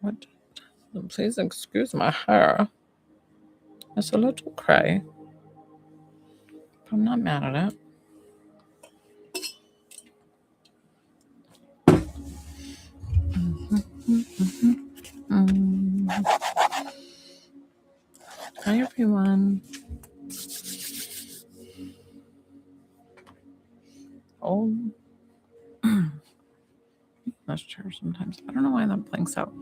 What? Please excuse my hair. It's a little cray. I'm not mad at it. Hi, everyone. Oh, that's true sometimes. I don't know why that blinks out.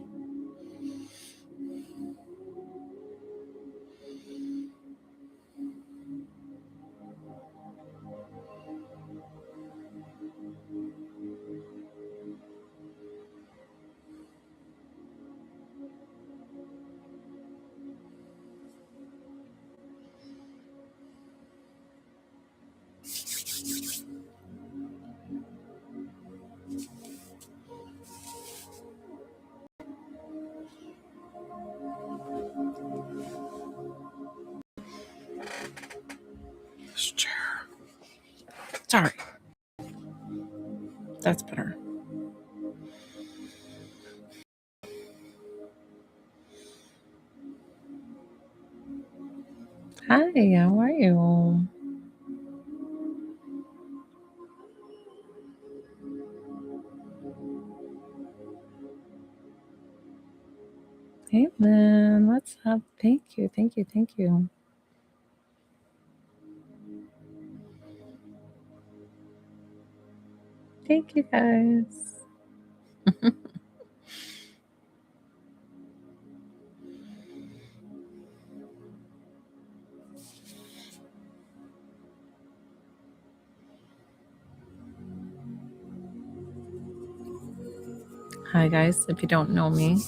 This chair. Sorry. That's better. Hi, how are you? Hey, Lynn. What's up? Thank you. Thank you. Thank you. Thank you, guys. Hi, guys. If you don't know me,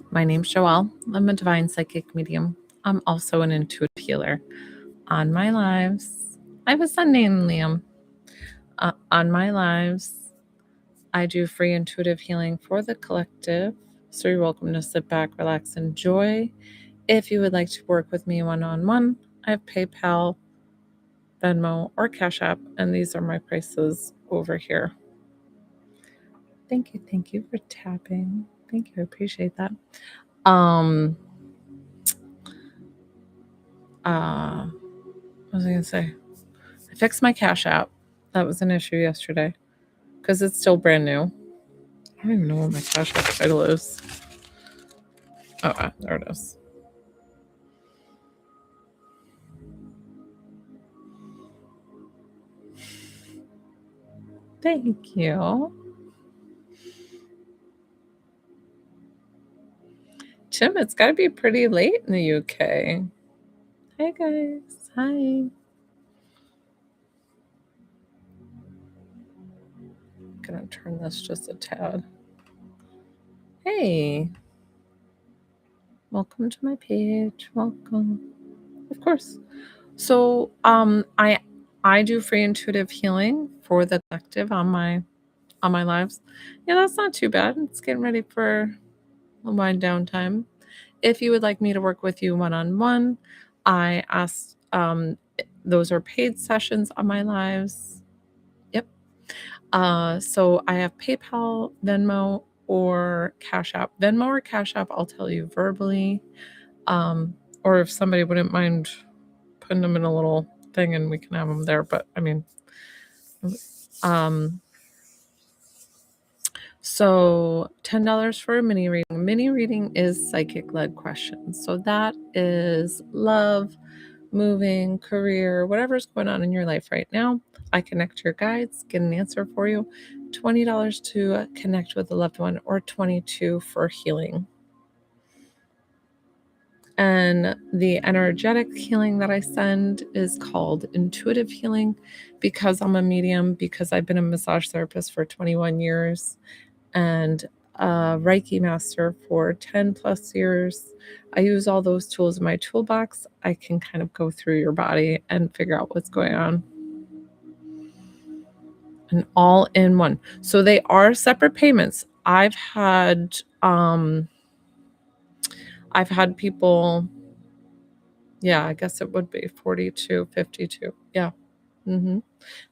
my name's Joelle. I'm a divine psychic medium. I'm also an intuitive healer. On my lives, I have a son named Liam. On my lives, I do free intuitive healing for the collective. So you're welcome to sit back, relax, enjoy. If you would like to work with me one-on-one, I have PayPal, Venmo, or Cash App, and these are my prices over here. Thank you for tapping. Thank you, I appreciate that. What was I gonna say? I fixed my Cash App. That was an issue yesterday because it's still brand new. I don't even know what my Cash App title is. Oh, there it is. Thank you. Tim, it's got to be pretty late in the UK. Hi, guys. Hi. I'm going to turn this just a tad. Hey. Welcome to my page. Welcome. Of course. So, I do free intuitive healing for the collective on my lives. Yeah, that's not too bad. It's getting ready for a wind down time. If you would like me to work with you one-on-one, I ask, those are paid sessions on my lives. Yep. So I have PayPal, Venmo, or Cash App. Venmo or Cash App, I'll tell you verbally. Or if somebody wouldn't mind putting them in a little thing and we can have them there. But I mean, so $10 for a mini reading. Mini reading is psychic led questions. So that is love, moving, career, whatever's going on in your life right now. I connect your guides, get an answer for you. $20 to connect with a loved one, or $22 for healing. And the energetic healing that I send is called intuitive healing because I'm a medium, because I've been a massage therapist for 21 years and a Reiki master for 10 plus years. I use all those tools in my toolbox. I can kind of go through your body and figure out what's going on. And all in one. So they are separate payments. I've had people, yeah, I guess it would be 42, 52. Yeah. And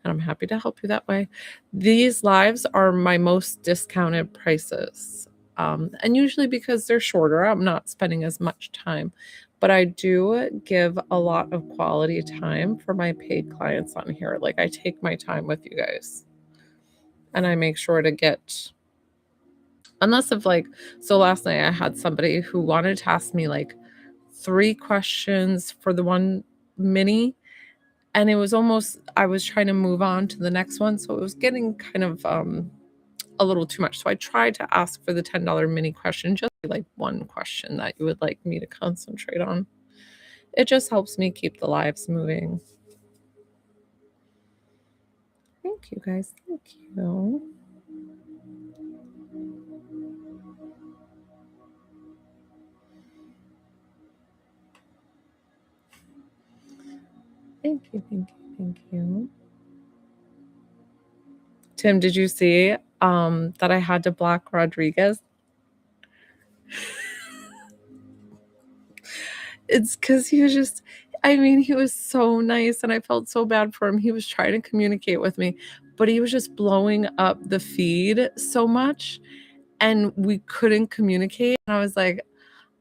I'm happy to help you that way. These lives are my most discounted prices. And usually because they're shorter, I'm not spending as much time. But I do give a lot of quality time for my paid clients on here. Like, I take my time with you guys, and I make sure to get unless if, like so last night I had somebody who wanted to ask me, like, 3 questions for the one mini, and it was almost I was trying to move on to the next one, so it was getting kind of, a little too much. So I tried to ask for the $10 mini question, just like one question that you would like me to concentrate on. It just helps me keep the lives moving. Thank you guys. Thank you. Thank you. Thank you. Thank you. Tim, did you see that I had to block Rodriguez? It's because he was just I mean, he was so nice, and I felt so bad for him. He was trying to communicate with me, but he was just blowing up the feed so much, and we couldn't communicate, and I was like,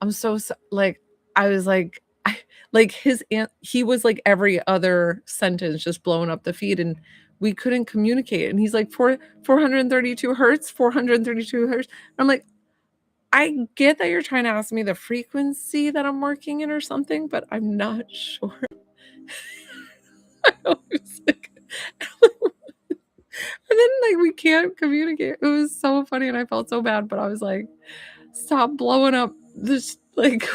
"I'm so so" like, I was like I like, he was, like, every other sentence just blowing up the feed, and we couldn't communicate, and he's like, "4 432 hertz, 432 hertz." I'm like, I get that you're trying to ask me the frequency that I'm working in or something, but I'm not sure. I was like and then, like, we can't communicate. It was so funny, and I felt so bad, but I was like, "Stop blowing up this," like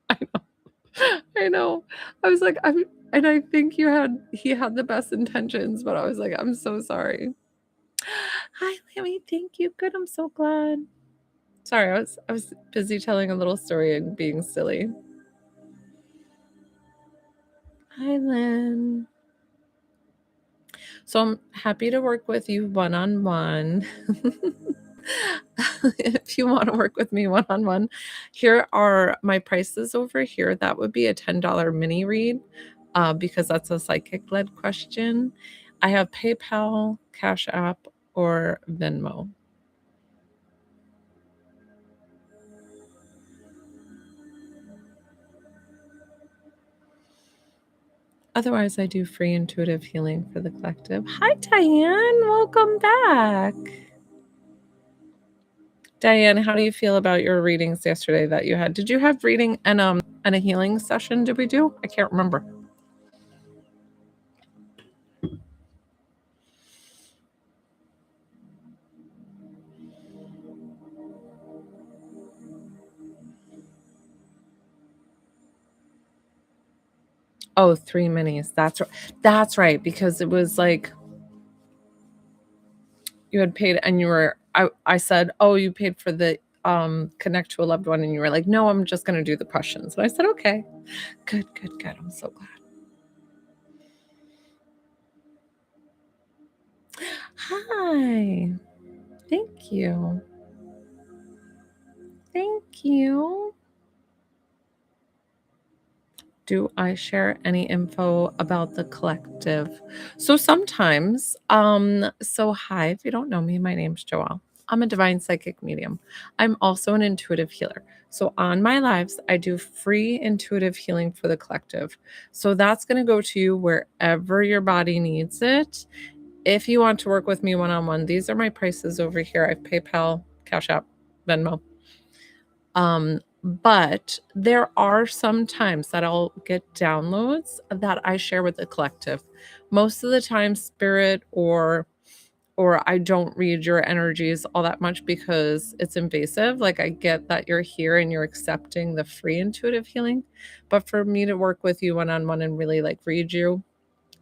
I know. I know. I was like, "I'm" and I think he had the best intentions, but I was like, "I'm so sorry." Hi, Lammy, thank you. Good, I'm so glad. Sorry, I was busy telling a little story and being silly. Hi, Lynn. So I'm happy to work with you one-on-one. If you wanna work with me one-on-one, here are my prices over here. That would be a $10 mini read, because that's a psychic-led question. I have PayPal, Cash App, or Venmo. Otherwise, I do free intuitive healing for the collective. Hi, Diane. Welcome back. Diane, how do you feel about your readings yesterday that you had? Did you have reading and a healing session? Did we do? I can't remember. Oh, 3 minis. That's right, because it was like you had paid and I said, "Oh, you paid for the connect to a loved one," and you were like, "No, I'm just gonna do the questions." And I said, "Okay." Good, good, good. I'm so glad. Hi. Thank you. Thank you. Do I share any info about the collective? So sometimes, so hi, if you don't know me, my name's Joelle. I'm a divine psychic medium. I'm also an intuitive healer. So on my lives, I do free intuitive healing for the collective. So that's going to go to you wherever your body needs it. If you want to work with me one-on-one, these are my prices over here. I have PayPal, Cash App, Venmo. But there are some times that I'll get downloads that I share with the collective. Most of the time, spirit or I don't read your energies all that much because it's invasive. Like, I get that you're here and you're accepting the free intuitive healing, but for me to work with you one-on-one and really like read you,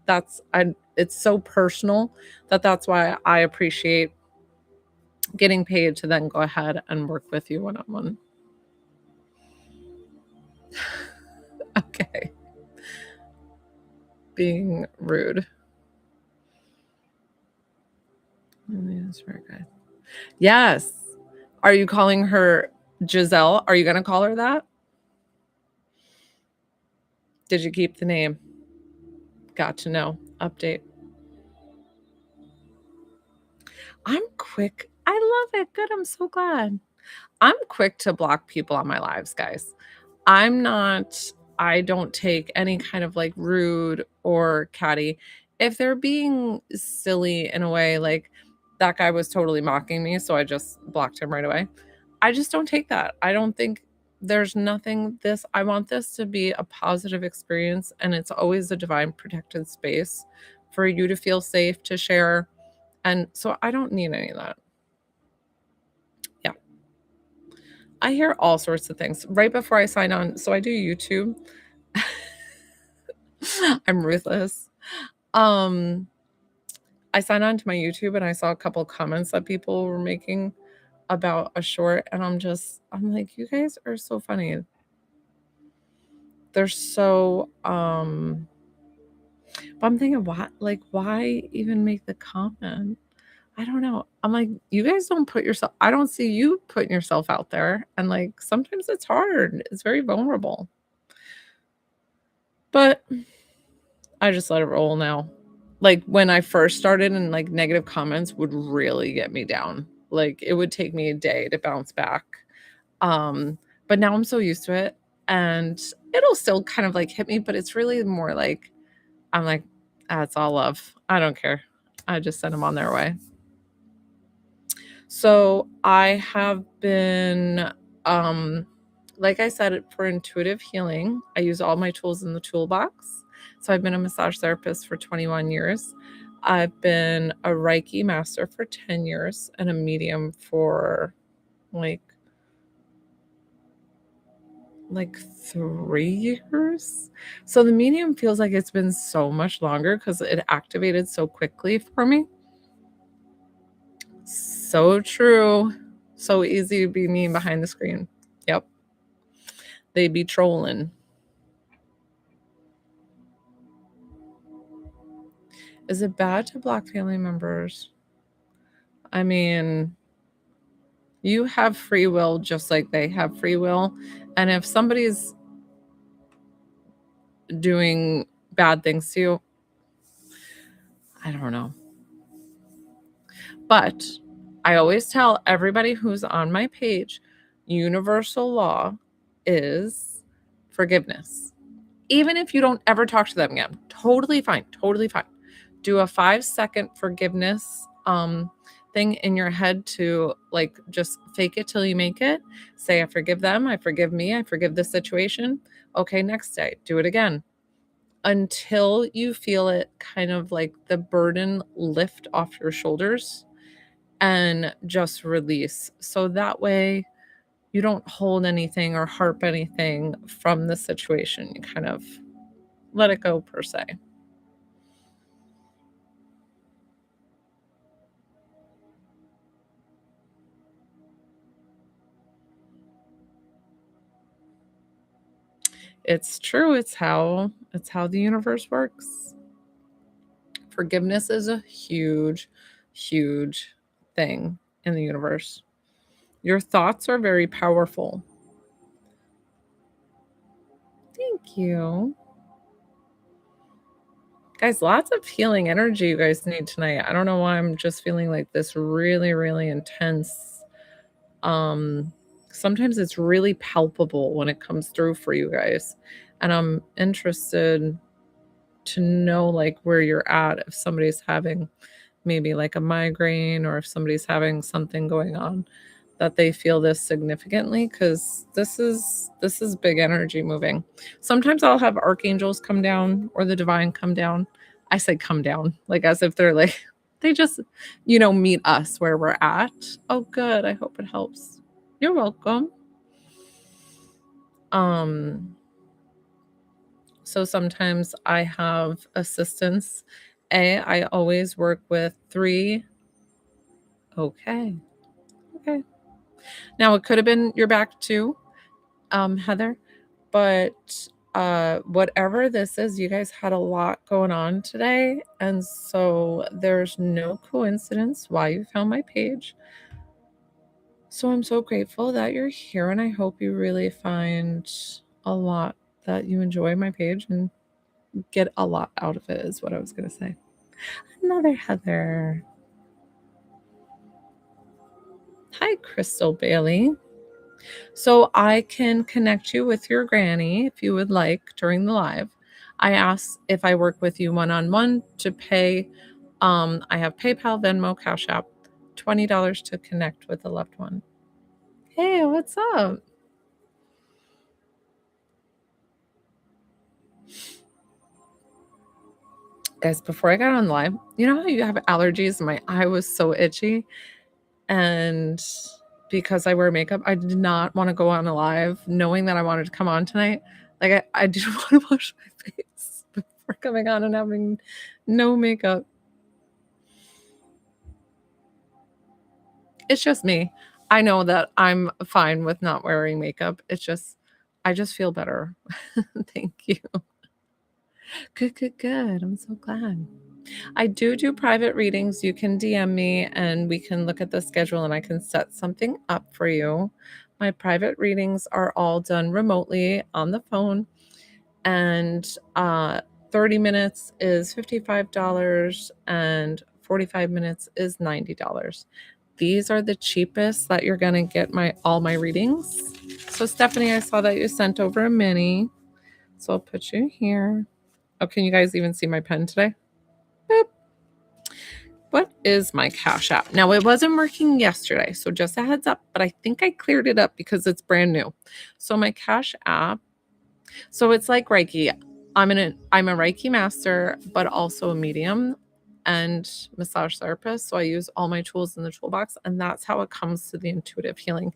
it's so personal that's why I appreciate getting paid to then go ahead and work with you one-on-one. Okay. Being rude. Yes. Are you calling her Giselle? Are you gonna call her that? Did you keep the name? Got to know. Update. I'm quick. I love it. Good. I'm so glad. I'm quick to block people on my lives, guys. I'm not, I don't take any kind of like rude or catty. If they're being silly in a way, like that guy was totally mocking me, so I just blocked him right away. I just don't take that. I don't think there's nothing this, I want this to be a positive experience, and it's always a divine protected space for you to feel safe to share. And so I don't need any of that. Yeah. I hear all sorts of things right before I sign on. So I do YouTube. I'm ruthless. Um, I signed on to my YouTube and I saw a couple comments that people were making about a short, and I'm like, you guys are so funny. They're so but I'm thinking, why even make the comment? I don't know. I'm like, you guys don't put yourself, I don't see you putting yourself out there. And like sometimes it's hard. It's very vulnerable. But I just let it roll now. Like when I first started and like negative comments would really get me down. Like it would take me a day to bounce back. But now I'm so used to it, and it'll still kind of like hit me, but it's really more like I'm like, it's all love. I don't care. I just send them on their way. So I have been, like I said, for intuitive healing, I use all my tools in the toolbox. So I've been a massage therapist for 21 years. I've been a Reiki master for 10 years and a medium for like 3 years. So the medium feels like it's been so much longer because it activated so quickly for me. So true. So easy to be me behind the screen. Yep. They be trolling. Is it bad to block family members? I mean, you have free will just like they have free will. And if somebody's doing bad things to you, I don't know. But I always tell everybody who's on my page, universal law is forgiveness. Even if you don't ever talk to them again, totally fine, totally fine. Do a 5-second forgiveness thing in your head to like just fake it till you make it. Say, I forgive them, I forgive me, I forgive this situation. Okay, next day, do it again until you feel it kind of like the burden lift off your shoulders and just release. So that way you don't hold anything or harp anything from the situation. You kind of let it go, per se. It's true. It's how the universe works. Forgiveness is a huge, huge thing in the universe. Your thoughts are very powerful. Thank you. Guys, lots of healing energy you guys need tonight. I don't know why I'm just feeling like this really, really intense. Sometimes it's really palpable when it comes through for you guys. And I'm interested to know like where you're at, if somebody's having maybe like a migraine, or if somebody's having something going on that they feel this significantly, because this is big energy moving. Sometimes I'll have archangels come down or the divine come down. I say come down like as if they're like they just meet us where we're at. Oh good, I hope it helps. You're welcome. um so sometimes I have assistants. I always work with 3. Okay. Okay. Now it could have been your back too, Heather, but whatever this is, you guys had a lot going on today, and so there's no coincidence why you found my page. So I'm so grateful that you're here, and I hope you really find a lot that you enjoy my page and get a lot out of it, is what I was going to say. Another Heather. Hi, Crystal Bailey. So I can connect you with your granny if you would like during the live. I asked if I work with you one-on-one to pay. I have PayPal, Venmo, Cash App, $20 to connect with a loved one. Hey, what's up? Guys, before I got on live, you know how you have allergies? My eye was so itchy. And because I wear makeup, I did not want to go on a live knowing that I wanted to come on tonight. Like I didn't want to wash my face before coming on and having no makeup. It's just me. I know that I'm fine with not wearing makeup. It's just I just feel better. Thank you. Good. I'm so glad. I do private readings. You can DM me and we can look at the schedule and I can set something up for you. My private readings are all done remotely on the phone, and 30 minutes is $55 and 45 minutes is $90. These are the cheapest that you're going to get all my readings. So Stephanie, I saw that you sent over a mini. So I'll put you here. Oh, can you guys even see my pen today? Boop. What is my Cash App? Now, it wasn't working yesterday, so just a heads up, but I think I cleared it up because it's brand new. So my Cash App, so it's like Reiki. I'm a Reiki master, but also a medium and massage therapist. So I use all my tools in the toolbox, and that's how it comes to the intuitive healing.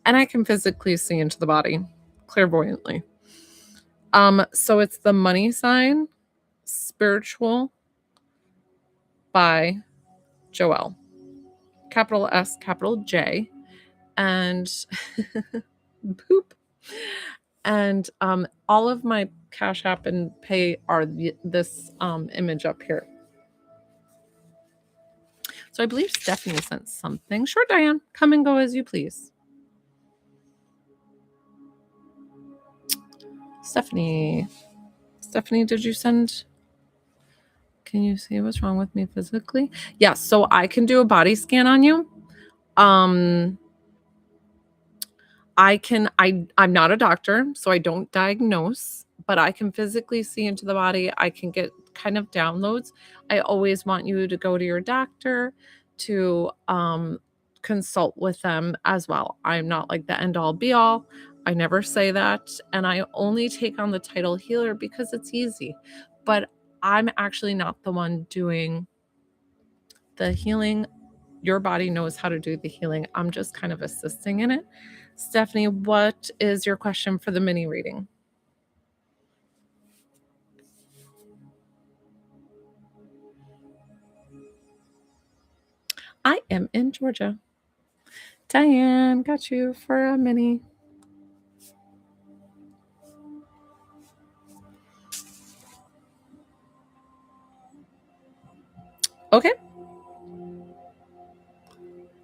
And I can physically see into the body clairvoyantly. So it's the money sign, spiritual by Joelle. Capital S, capital J, and boop. And all of my Cash App and Pay are this image up here. So I believe Stephanie sent something. Sure, Diane, come and go as you please. Stephanie, did you send? Can you see what's wrong with me physically? Yes, so I can do a body scan on you. I'm not a doctor, so I don't diagnose, but I can physically see into the body. I can get kind of downloads. I always want you to go to your doctor to consult with them as well. I'm not like the end all be all. I never say that. And I only take on the title healer because it's easy. But I'm actually not the one doing the healing. Your body knows how to do the healing. I'm just kind of assisting in it. Stephanie, what is your question for the mini reading? I am in Georgia. Diane, got you for a mini. Okay.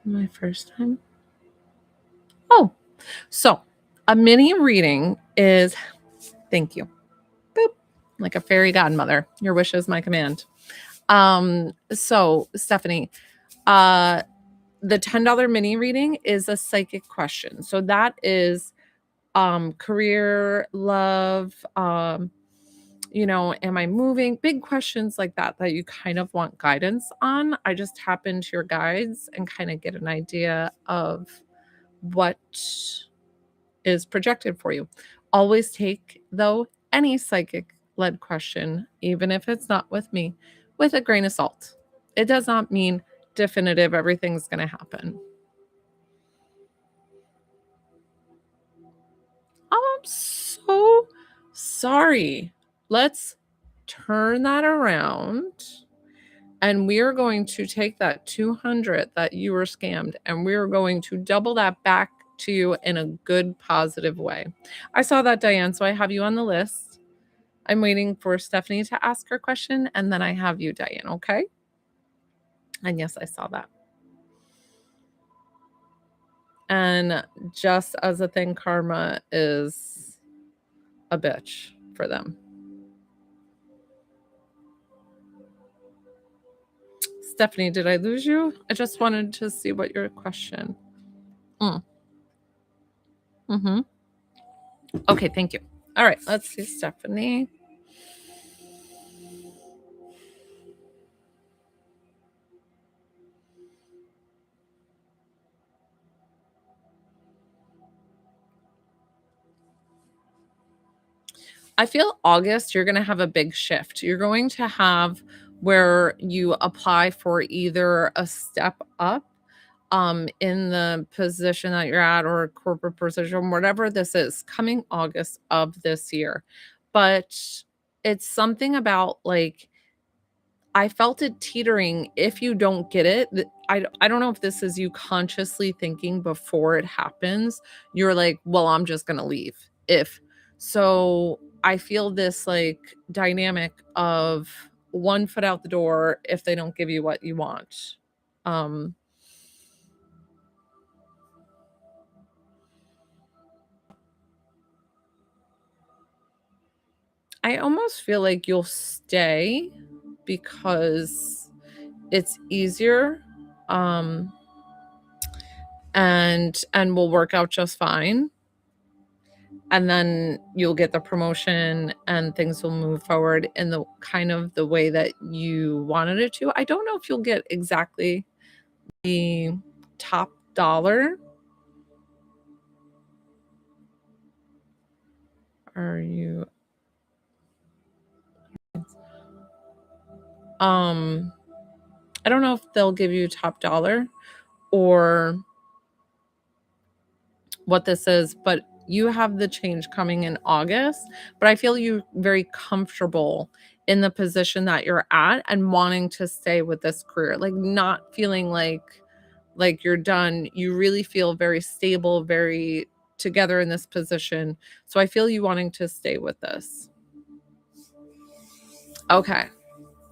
My first time. Oh, so a mini reading is, thank you. Boop. Like a fairy godmother. Your wish is my command. So Stephanie, the $10 mini reading is a psychic question. So that is career, love, am I moving? Big questions like that you kind of want guidance on. I just tap into your guides and kind of get an idea of what is projected for you. Always take, though, any psychic led question, even if it's not with me, with a grain of salt. It does not mean definitive everything's going to happen. Oh, I'm so sorry. Let's turn that around. And we are going to take that 200 that you were scammed and we're going to double that back to you in a good, positive way. I saw that, Diane, so I have you on the list. I'm waiting for Stephanie to ask her question and then I have you, Diane, okay? And yes, I saw that. And just as a thing, karma is a bitch for them. Stephanie, did I lose you? I just wanted to see what your question. Mm. Mhm. Okay, thank you. All right, let's see, Stephanie. I feel August, you're gonna have a big shift. You're going to have where you apply for either a step up in the position that you're at or a corporate position, whatever this is, coming August of this year. But it's something about like I felt it teetering if you don't get it. I don't know if this is you consciously thinking before it happens. You're like, well, I'm just gonna leave. If so, I feel this like dynamic of one foot out the door if they don't give you what you want. Um, I almost feel like you'll stay because it's easier. Um, and will work out just fine, and then you'll get the promotion and things will move forward in the kind of the way that you wanted it to. I don't know if you'll get exactly the top dollar. Are you um I don't know if they'll give you top dollar or what this is, but you have the change coming in August. But I feel you very comfortable in the position that you're at and wanting to stay with this career, like not feeling like you're done. You really feel very stable, very together in this position. So I feel you wanting to stay with this. Okay.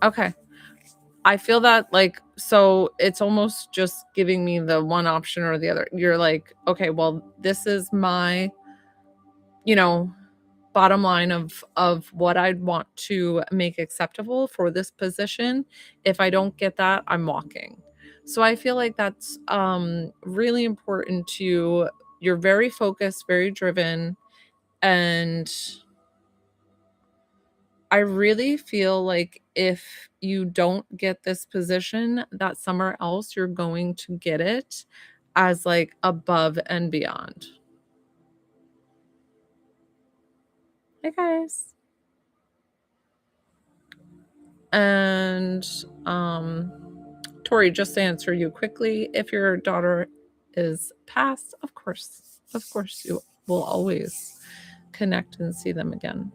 Okay. I feel that like so it's almost just giving me the one option or the other. You're like, okay, well, this is my, you know, bottom line of what I'd want to make acceptable for this position. If I don't get that, I'm walking. So I feel like that's really important to you're very focused, very driven, and I really feel like if you don't get this position, that somewhere else you're going to get it as like above and beyond. Hey guys. And Tori, just to answer you quickly, if your daughter is passed, of course you will always connect and see them again.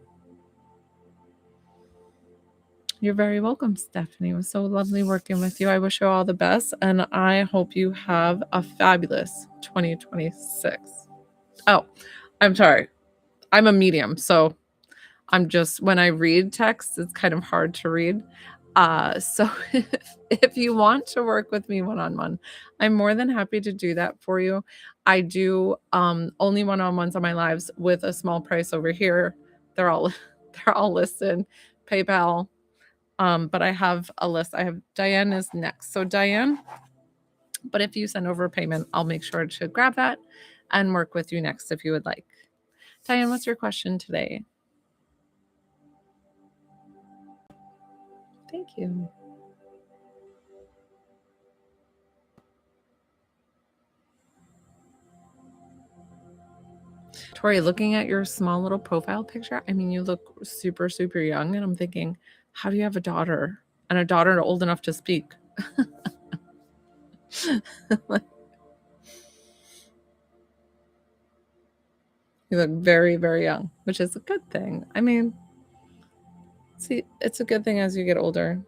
You're very welcome, Stephanie. It was so lovely working with you. I wish you all the best, and I hope you have a fabulous 2026. Oh, I'm sorry. I'm a medium, so I'm just when I read text, it's kind of hard to read. So if you want to work with me one-on-one, I'm more than happy to do that for you. I do only one-on-ones on my lives with a small price over here. They're all they're all listed. PayPal. But I have a list. I have Diane is next. So Diane, but if you send over a payment, I'll make sure to grab that and work with you next if you would like. Diane, what's your question today? Thank you. Tori, looking at your small little profile picture, I mean, you look super, super young. And I'm thinking, how do you have a daughter and a daughter old enough to speak? You look very, very young, which is a good thing. I mean, see, it's a good thing as you get older.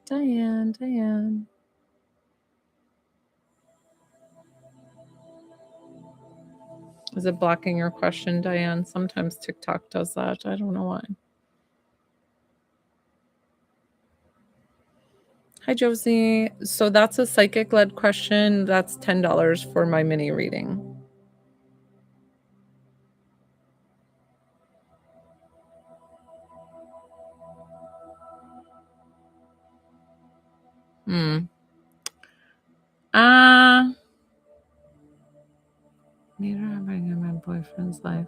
Diane. Is it blocking your question, Diane? Sometimes TikTok does that. I don't know why. Hi, Josie. So that's a psychic led question. That's $10 for my mini reading. Hmm. Uh, Neither have I in my boyfriend's life.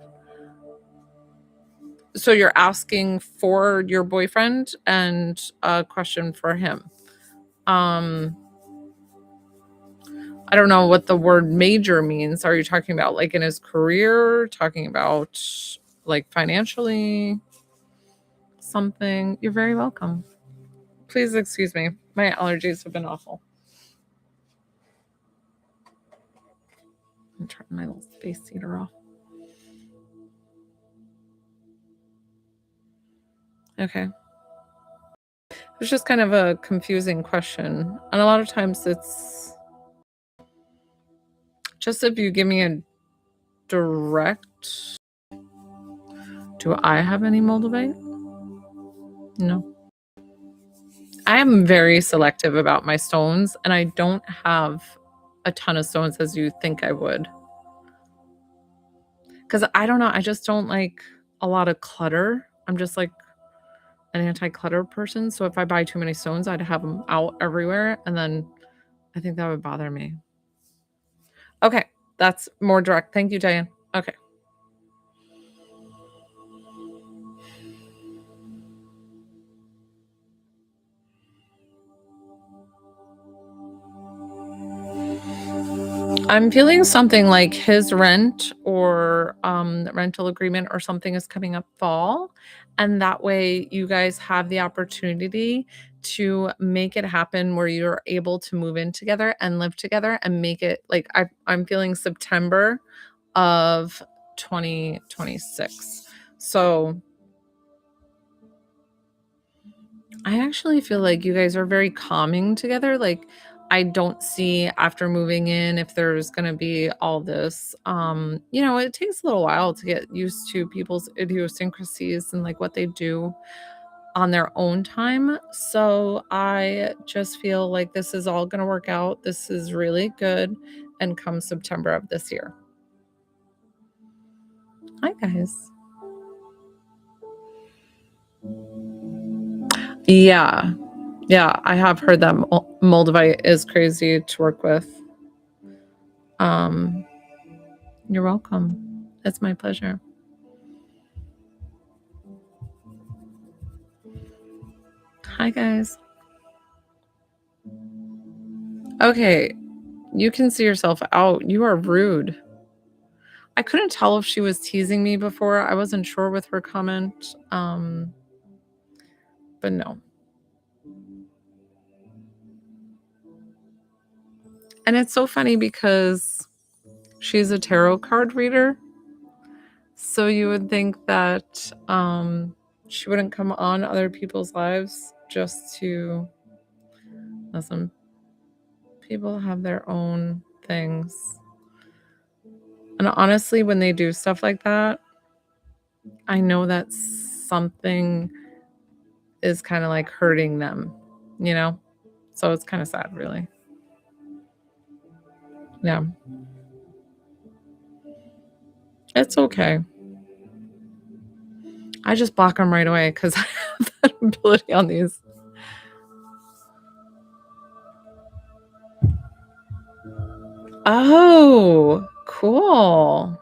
So you're asking for your boyfriend and a question for him. Um, I don't know what the word major means. Are you talking about like in his career? Talking about like financially? Something? You're very welcome. Please excuse me. My allergies have been awful. I'm turning my little space heater off. Okay. It's just kind of a confusing question. And a lot of times it's just if you give me a direct. Do I have any moldavite? No. I am very selective about my stones, and I don't have a ton of stones as you think I would. Because I don't know, I just don't like a lot of clutter. I'm just like an anti-clutter person. So if I buy too many stones, I'd have them out everywhere. And then I think that would bother me. Okay. That's more direct. Thank you, Diane. Okay. I'm feeling something like his rent or rental agreement or something is coming up fall. And that way you guys have the opportunity to make it happen where you're able to move in together and live together and make it like I'm feeling September of 2026. So I actually feel like you guys are very calming together. Like I don't see after moving in if there's going to be all this it takes a little while to get used to people's idiosyncrasies and like what they do on their own time. So I just feel like this is all going to work out. This is really good and come September of this year. Hi guys. Yeah. Yeah, I have heard that Moldavite is crazy to work with. Um, you're welcome. It's my pleasure. Hi, guys. Okay, you can see yourself out. You are rude. I couldn't tell if she was teasing me before. I wasn't sure with her comment. But no. And it's so funny because she's a tarot card reader. So you would think that she wouldn't come on other people's lives just to listen. People have their own things. And honestly, when they do stuff like that, I know that something is kind of like hurting them, you know? So it's kind of sad, really. Yeah. It's okay. I just block them right away because I have that ability on these. Oh, cool.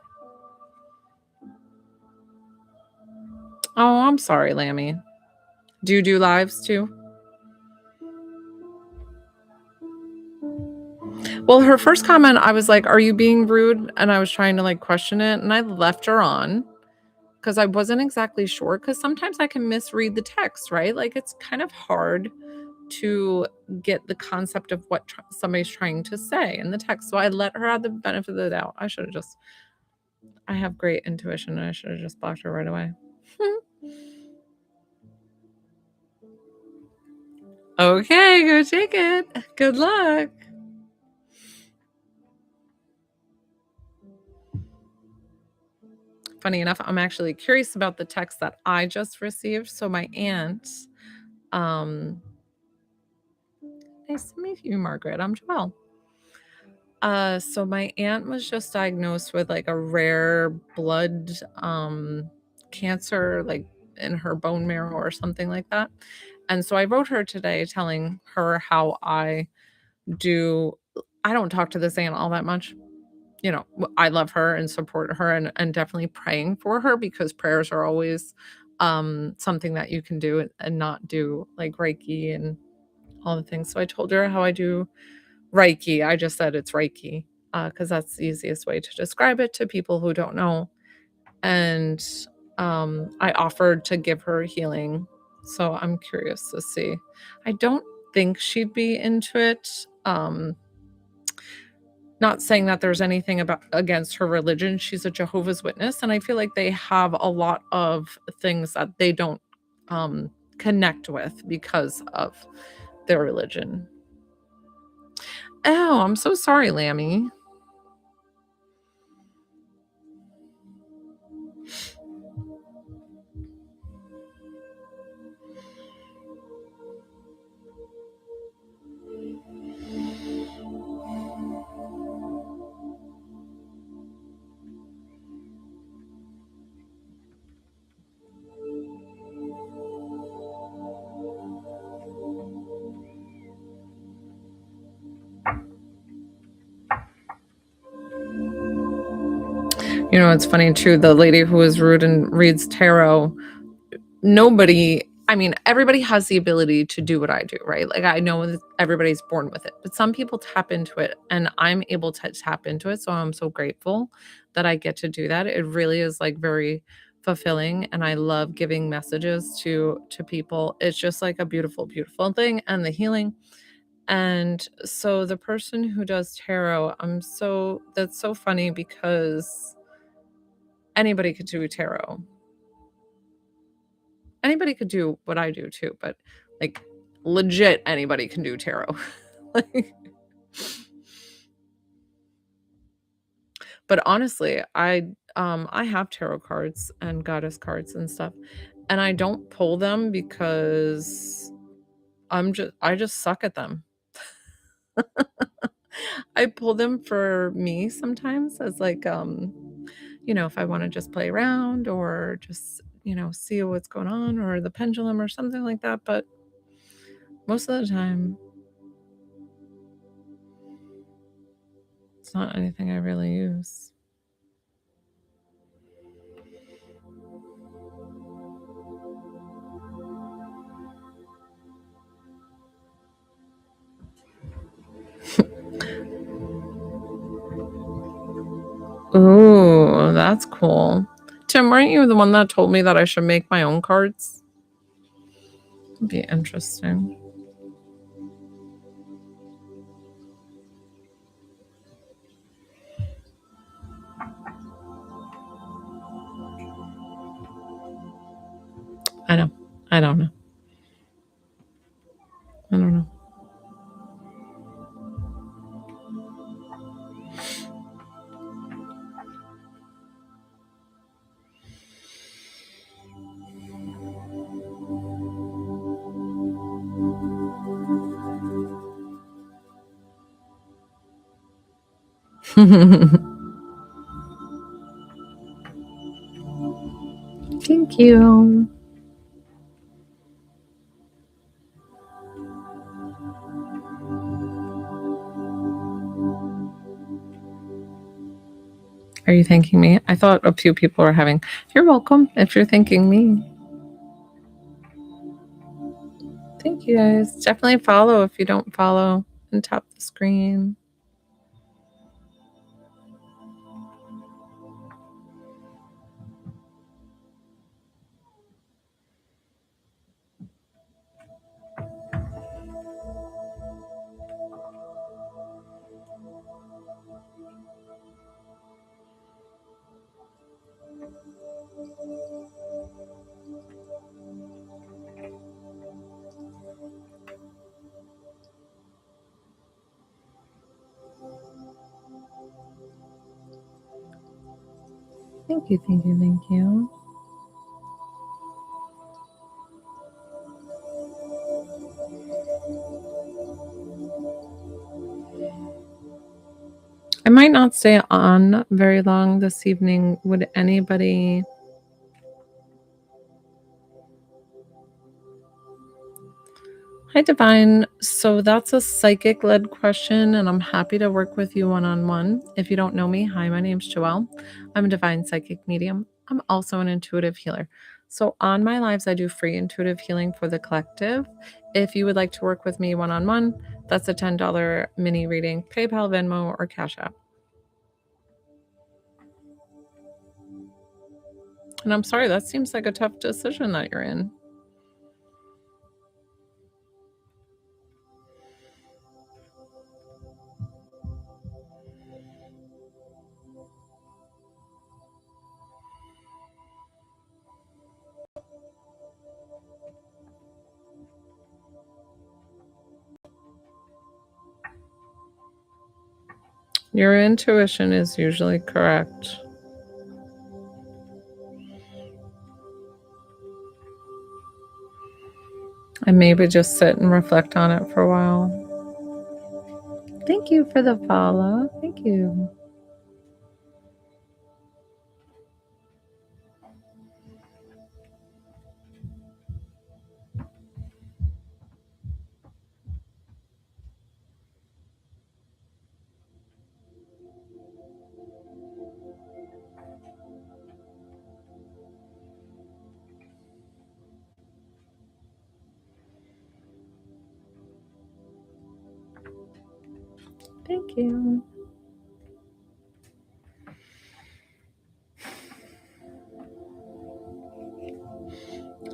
Oh, I'm sorry, Lammy. Do you do lives too? Well, her first comment, I was like, "Are you being rude?" And I was trying to like question it, and I left her on because I wasn't exactly sure. Because sometimes I can misread the text, right? Like it's kind of hard to get the concept of what somebody's trying to say in the text. So I let her have the benefit of the doubt. I have great intuition, and I should have just blocked her right away. Okay, go take it. Good luck. Funny enough, I'm actually curious about the text that I just received. So my aunt, um, nice to meet you, Margaret. I'm Joelle. So my aunt was just diagnosed with like a rare blood cancer, like in her bone marrow or something like that. And so I wrote her today telling her how do I don't talk to this aunt all that much. I love her and support her and definitely praying for her because prayers are always something that you can do and not do like Reiki and all the things. So I told her how I do Reiki. I just said it's Reiki because that's the easiest way to describe it to people who don't know. And I offered to give her healing. So I'm curious to see. I don't think she'd be into it. Not saying that there's anything about against her religion. She's a Jehovah's Witness, and I feel like they have a lot of things that they don't connect with because of their religion. Oh, I'm so sorry, Lammy. It's funny too. The lady who is rude and reads tarot, everybody has the ability to do what I do, right? Like I know that everybody's born with it, but some people tap into it and I'm able to tap into it. So I'm so grateful that I get to do that. It really is like very fulfilling and I love giving messages to people. It's just like a beautiful, beautiful thing and the healing. And so the person who does tarot, that's so funny because anybody could do tarot. Anybody could do what I do too, but like legit anybody can do tarot. Like, but honestly, I have tarot cards and goddess cards and stuff, and I don't pull them because I just suck at them. I pull them for me sometimes as like if I want to just play around or just see what's going on or the pendulum or something like that, but most of the time it's not anything I really use. Ooh, that's cool. Tim, weren't you the one that told me that I should make my own cards? It'd be interesting. I know. I don't know. I don't know. Thank you. Are you thanking me? I thought a few people were having. You're welcome if you're thanking me. Thank you guys. Definitely follow if you don't follow and tap the screen. Thank you, thank you, thank you. I might not stay on very long this evening. Would anybody Hi, Divine. So that's a psychic led question, and I'm happy to work with you one on one. If you don't know me, hi, my name's Joelle. I'm a divine psychic medium. I'm also an intuitive healer. So, on my lives, I do free intuitive healing for the collective. If you would like to work with me one on one, that's a $10 mini reading, PayPal, Venmo, or Cash App. And I'm sorry, that seems like a tough decision that you're in. Your intuition is usually correct. And maybe just sit and reflect on it for a while. Thank you for the follow. Thank you. Thank you.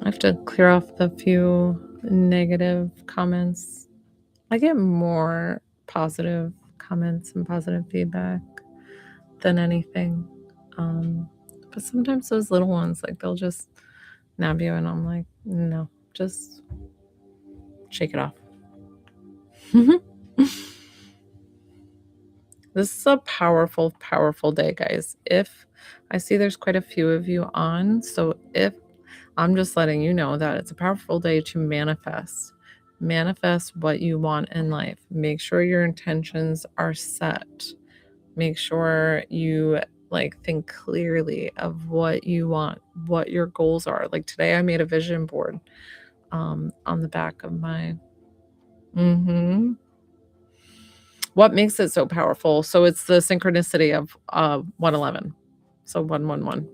I have to clear off the few negative comments. I get more positive comments and positive feedback than anything. But sometimes those little ones, like they'll just nab you, and I'm like, no, just shake it off. This is a powerful, powerful day, guys. If I see there's quite a few of you on, so if I'm just letting you know that it's a powerful day to manifest. Manifest what you want in life. Make sure your intentions are set. Make sure you like think clearly of what you want, what your goals are. Like today I made a vision board on the back of my What makes it so powerful? So it's the synchronicity of 111. So 111.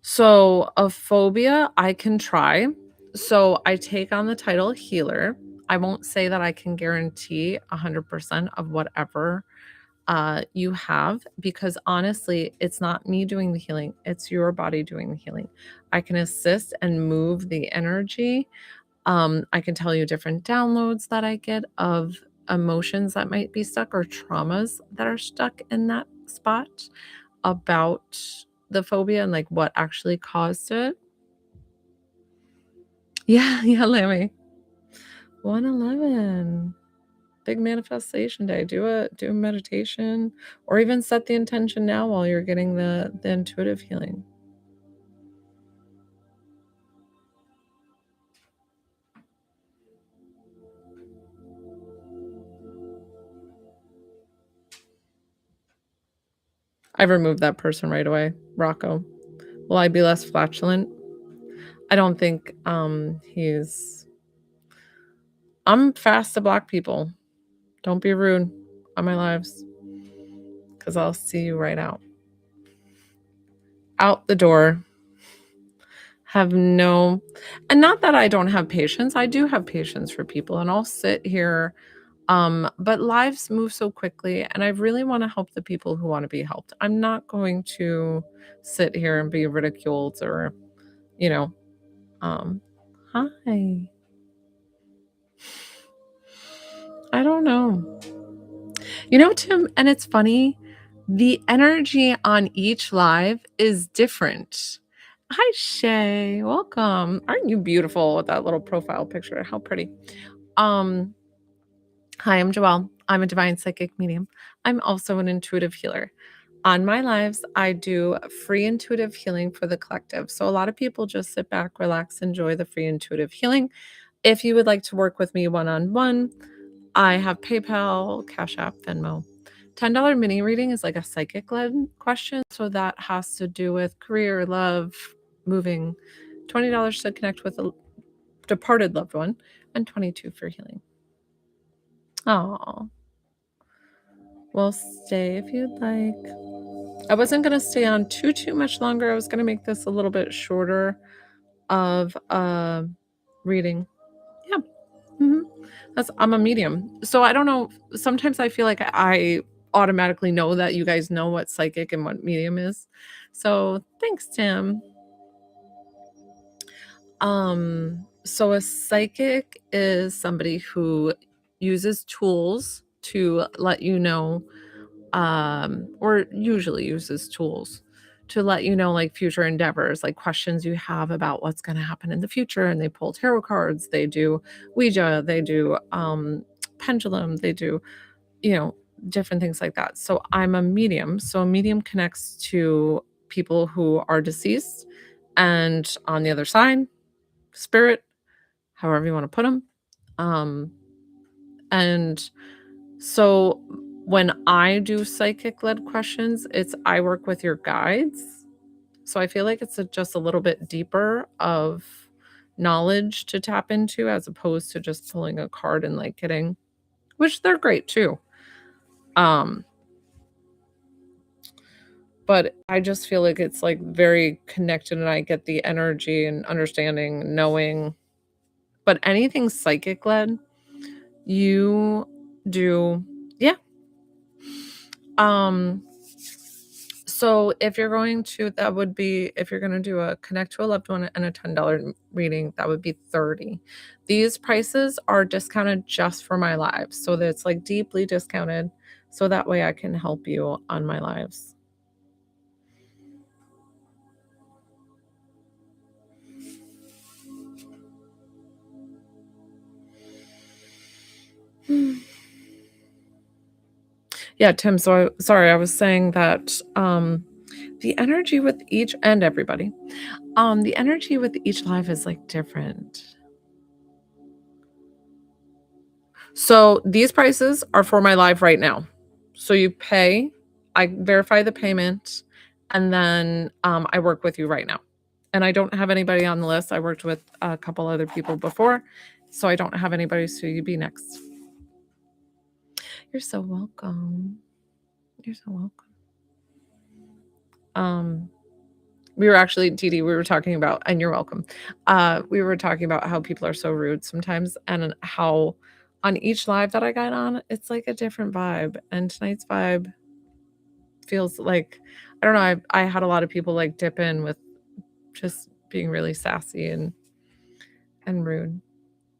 So a phobia I can try. So I take on the title healer. I won't say that I can guarantee 100% of whatever you have, because honestly, it's not me doing the healing, it's your body doing the healing. I can assist and move the energy. I can tell you different downloads that I get of emotions that might be stuck or traumas that are stuck in that spot about the phobia and like what actually caused it. Yeah, yeah, Lammy. 111. Big manifestation day. Do a meditation or even set the intention now while you're getting the intuitive healing. I removed that person right away. Rocco. Will I be less flatulent? I don't think he's I'm fast to block people. Don't be rude on my lives, because I'll see you right out. Out the door. Have no, and not that I don't have patience. I do have patience for people, and I'll sit here. But lives move so quickly, and I really want to help the people who want to be helped. I'm not going to sit here and be ridiculed or, you know, um, hi. I don't know. Tim, and it's funny, the energy on each live is different. Hi, Shay. Welcome. Aren't you beautiful with that little profile picture? How pretty. Um, Hi, I'm Joelle. I'm a divine psychic medium. I'm also an intuitive healer. On my lives, I do free intuitive healing for the collective. So a lot of people just sit back, relax, enjoy the free intuitive healing. If you would like to work with me one on one, I have PayPal, Cash App, Venmo. $10 mini reading is like a psychic led question. So that has to do with career, love, moving, $20 to connect with a departed loved one, and 22 for healing. Oh, well, stay if you'd like. I wasn't gonna stay on too much longer. I was gonna make this a little bit shorter of a reading. Yeah. Mhm. I'm a medium. So I don't know, sometimes I feel like I automatically know that you guys know what psychic and what medium is. So thanks, Tim. So a psychic is somebody who uses tools to let you know, or usually uses tools to let you know like future endeavors, like questions you have about what's going to happen in the future. And they pull tarot cards, they do Ouija, they do pendulum, they do, you know, different things like that. So I'm a medium. So a medium connects to people who are deceased, and on the other side, spirit, however you want to put them. And so when I do psychic led questions, it's I work with your guides. So I feel like it's just a little bit deeper of knowledge to tap into as opposed to just pulling a card and like getting, which they're great too. Um, but I just feel like it's like very connected and I get the energy and understanding, knowing. But anything psychic led, you do, yeah. Um, so if you're going to, that would be, if you're going to do a connect to a loved one and a $10 reading, that would be 30. These prices are discounted just for my lives. So that's like deeply discounted. So that way I can help you on my lives. Yeah, Tim. So sorry, I was saying that the energy with each and everybody, the energy with each life is like different. So these prices are for my live right now. So you pay, I verify the payment, and then I work with you right now. And I don't have anybody on the list. I worked with a couple other people before, so I don't have anybody. So you'd be next. You're so welcome. You're so welcome. We were actually, Dee Dee, we were talking about, and you're welcome. We were talking about how people are so rude sometimes, and how on each live that I got on, it's like a different vibe. And tonight's vibe feels like, I don't know, I had a lot of people like dip in with just being really sassy and rude.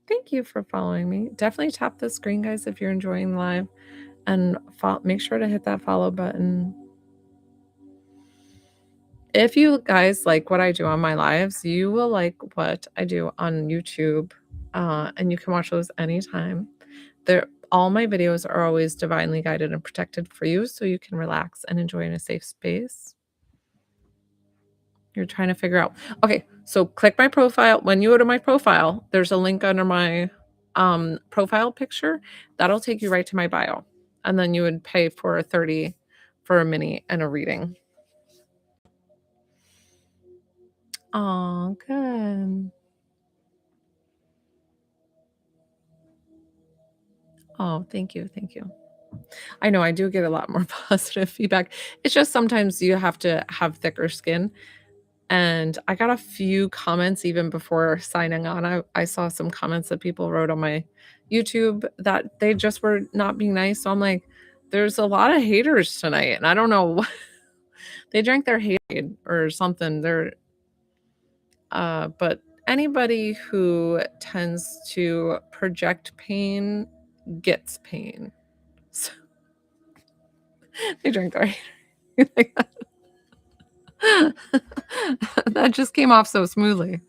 Thank you for following me. Definitely tap the screen, guys, if you're enjoying live, and make sure to hit that follow button. If you guys like what I do on my lives, you will like what I do on YouTube, and you can watch those anytime. All my videos are always divinely guided and protected for you, so you can relax and enjoy in a safe space. You're trying to figure out. Okay, so click my profile. When you go to my profile, there's a link under my profile picture. That'll take you right to my bio. And then you would pay for a 30 for a mini and a reading. Oh, good. Oh, thank you. Thank you. I know I do get a lot more positive feedback. It's just sometimes you have to have thicker skin. And I got a few comments even before signing on. I saw some comments that people wrote on my YouTube that they just were not being nice. So I'm like, there's a lot of haters tonight. And I don't know what they drank their hate or something. But anybody who tends to project pain gets pain. So they drank their hate. That just came off so smoothly.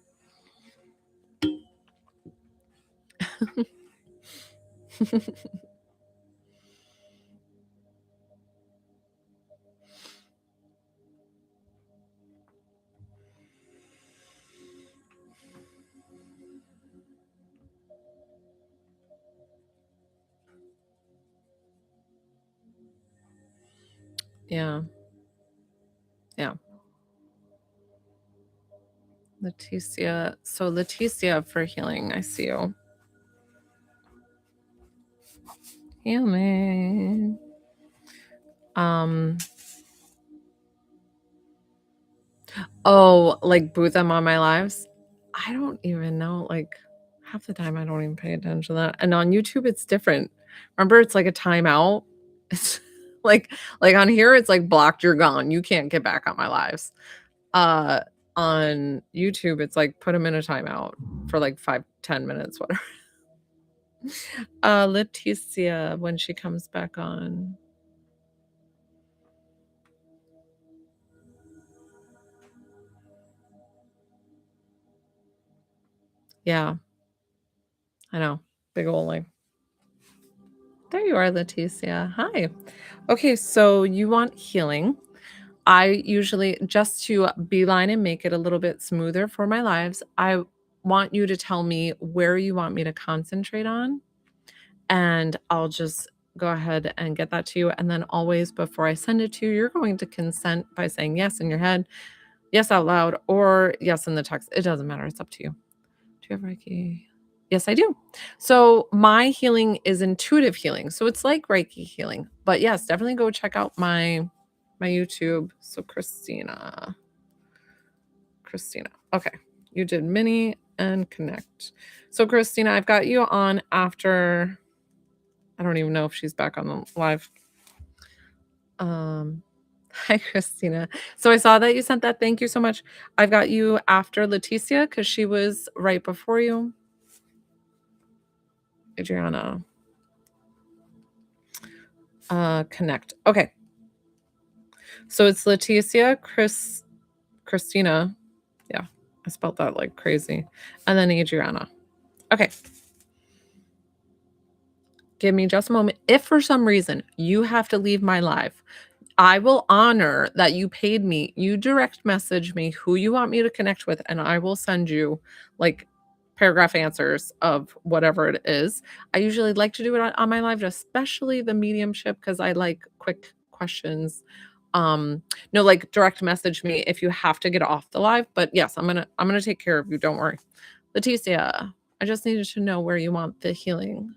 Yeah. Yeah. Leticia. So Leticia for healing. I see you. Healing. Oh, like boot them on my lives? I don't even know, like, half the time I don't even pay attention to that, and on YouTube, it's different. Remember, it's like a timeout? It's like, on here, it's like, "Blocked, you're gone, you can't get back on my lives." Uh, on YouTube, it's like, put them in a timeout for, like, 5, 10 minutes, whatever. Leticia, when she comes back on. Yeah, I know. Big ol' like there you are, Leticia. Hi. Okay, so you want healing. I usually, just to beeline and make it a little bit smoother for my lives, I want you to tell me where you want me to concentrate on, and I'll just go ahead and get that to you. And then always before I send it to you, you're going to consent by saying yes in your head, yes out loud, or yes in the text. It doesn't matter. It's up to you. Do you have Reiki? Yes, I do. So my healing is intuitive healing. So it's like Reiki healing. But yes, definitely go check out my YouTube. So Christina. Okay. You did mini and connect. So Christina, I've got you on after, I don't even know if she's back on the live. Hi Christina. So I saw that you sent that. Thank you so much. I've got you after Leticia because she was right before you. Adriana. Connect. Okay. So it's Leticia, Christina. Yeah, I spelled that like crazy. And then Adriana. Okay. Give me just a moment. If for some reason you have to leave my live, I will honor that you paid me. You direct message me who you want me to connect with, and I will send you like paragraph answers of whatever it is. I usually like to do it on my live, especially the mediumship, because I like quick questions. No, like direct message me if you have to get off the live. But yes, I'm gonna take care of you. Don't worry. Leticia, I just needed to know where you want the healing.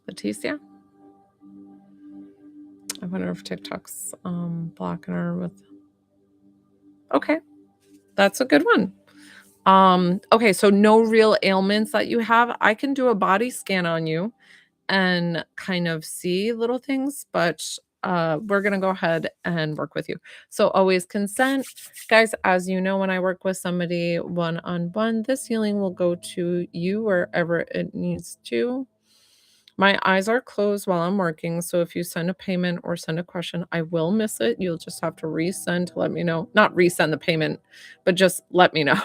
Leticia? I wonder if TikTok's blocking her with. Okay, that's a good one. Okay, so no real ailments that you have. I can do a body scan on you and kind of see little things, but we're gonna go ahead and work with you. So always consent. Guys, as you know, when I work with somebody one-on-one, this healing will go to you wherever it needs to. My eyes are closed while I'm working, so if you send a payment or send a question, I will miss it. You'll just have to resend to let me know. Not resend the payment, but just let me know.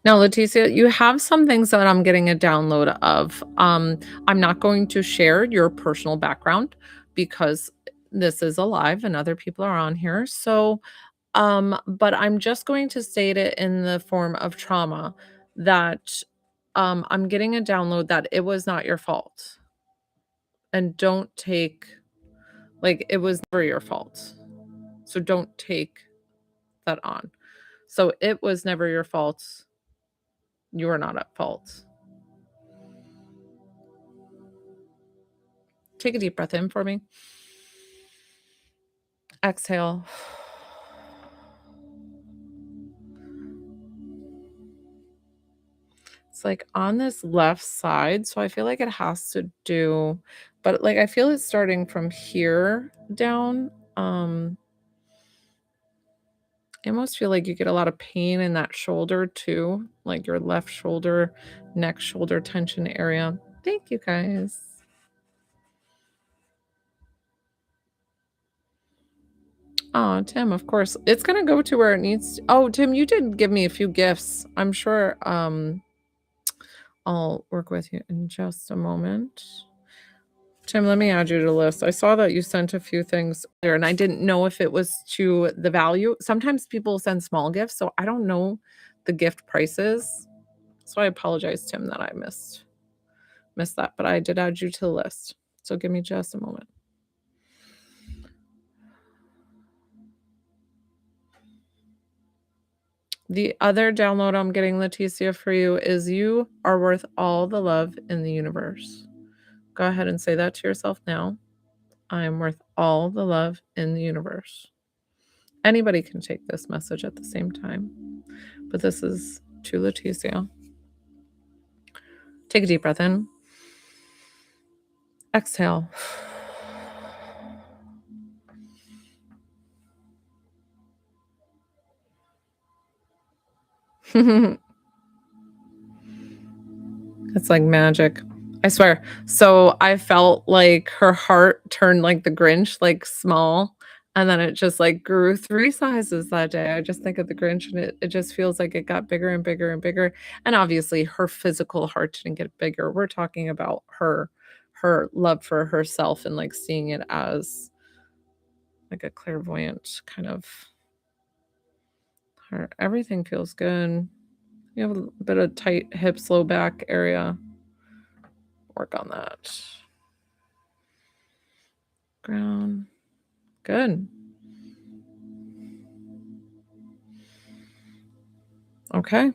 Now, Leticia, you have some things that I'm getting a download of. I'm not going to share your personal background because this is alive and other people are on here. So, but I'm just going to state it in the form of trauma that I'm getting a download that it was not your fault. And don't take, like, it was never your fault. So don't take that on. So it was never your fault. You are not at fault. Take a deep breath in for me. Exhale. It's like on this left side, so I feel like it has to do, but like I feel it's starting from here down I almost feel like you get a lot of pain in that shoulder too, like your left shoulder, neck, shoulder tension area. Thank you guys. Oh, Tim, of course. It's gonna go to where it needs to. Oh, Tim, you did give me a few gifts. I'm sure I'll work with you in just a moment. Tim, let me add you to the list. I saw that you sent a few things there, and I didn't know if it was to the value. Sometimes people send small gifts, so I don't know the gift prices. So I apologize, Tim, that I missed that, but I did add you to the list. So give me just a moment. The other download I'm getting, Leticia, for you is you are worth all the love in the universe. Go ahead and say that to yourself now. I am worth all the love in the universe. Anybody can take this message at the same time, but this is to Leticia. Take a deep breath in. Exhale. It's like magic. I swear. So I felt like her heart turned like the Grinch, like small, and then it just like grew 3 sizes that day. I just think of the Grinch and it just feels like it got bigger and bigger and bigger. And obviously her physical heart didn't get bigger. We're talking about her love for herself and like seeing it as like a clairvoyant kind of her everything feels good. You have a bit of tight hips, low back area. Work on that. Ground. Good. Okay.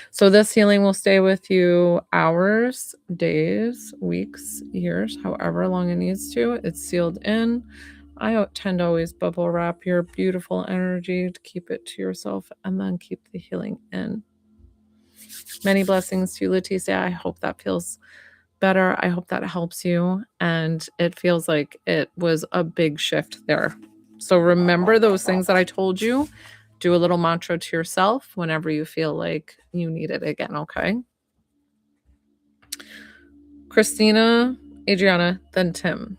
So this healing will stay with you hours, days, weeks, years, however long it needs to. It's sealed in. I tend to always bubble wrap your beautiful energy to keep it to yourself and then keep the healing in. Many blessings to you, Leticia. I hope that feels better. I hope that helps you. And it feels like it was a big shift there. So remember those things that I told you. Do a little mantra to yourself whenever you feel like you need it again, okay? Christina, Adriana, then Tim.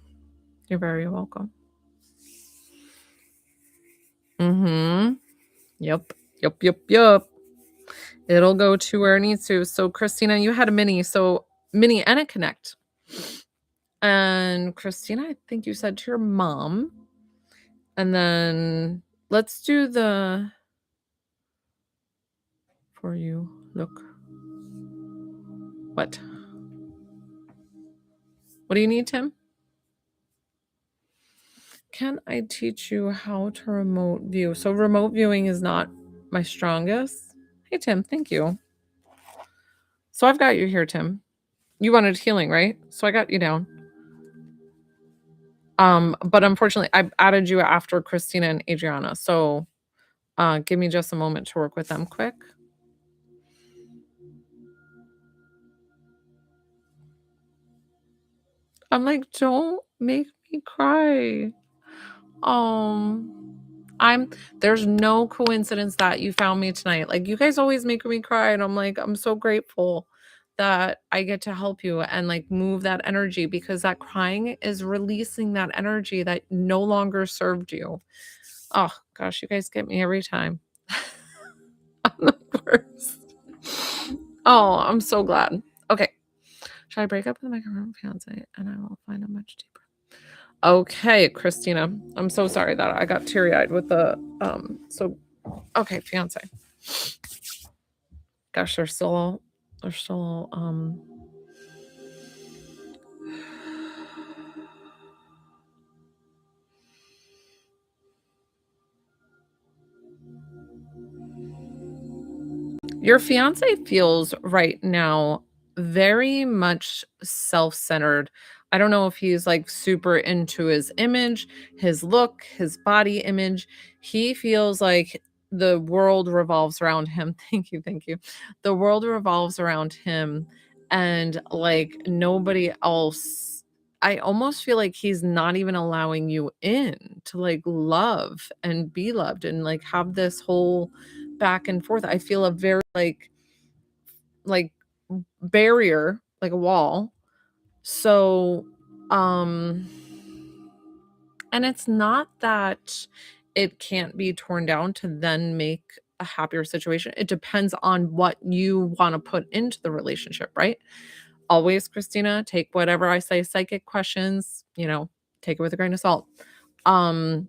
You're very welcome. Mm-hmm. Yep. It'll go to where it needs to. So Christina, you had a mini and a connect. And Christina, I think you said to your mom. And then let's do the for you. Look. What? What do you need, Tim? Can I teach you how to remote view? So remote viewing is not my strongest. Hey, Tim, thank you. So I've got you here, Tim. You wanted healing, right? So I got you down. But unfortunately, I added you after Christina and Adriana. So give me just a moment to work with them quick. I'm like, don't make me cry. There's no coincidence that you found me tonight. Like you guys always make me cry and I'm like I'm so grateful that I get to help you and like move that energy because that crying is releasing that energy that no longer served you. Oh gosh, you guys get me every time. I'm the worst. Oh, I'm so glad. Okay. Should I break up with my current fiance and I will find a much deeper? Okay, Christina. I'm so sorry that I got teary-eyed with the okay, fiance. Gosh, they're still your fiance feels right now very much self-centered. I don't know if he's like super into his image, his look, his body image. He feels like the world revolves around him. Thank you, thank you. The world revolves around him and like nobody else I almost feel like he's not even allowing you in to, like, love and be loved and, like, have this whole back and forth. I feel a very, like, barrier, like a wall. So, um and it's not that it can't be torn down to then make a happier situation. It depends on what you wanna put into the relationship, right? Always, Christina, take whatever I say, psychic questions, take it with a grain of salt. Um,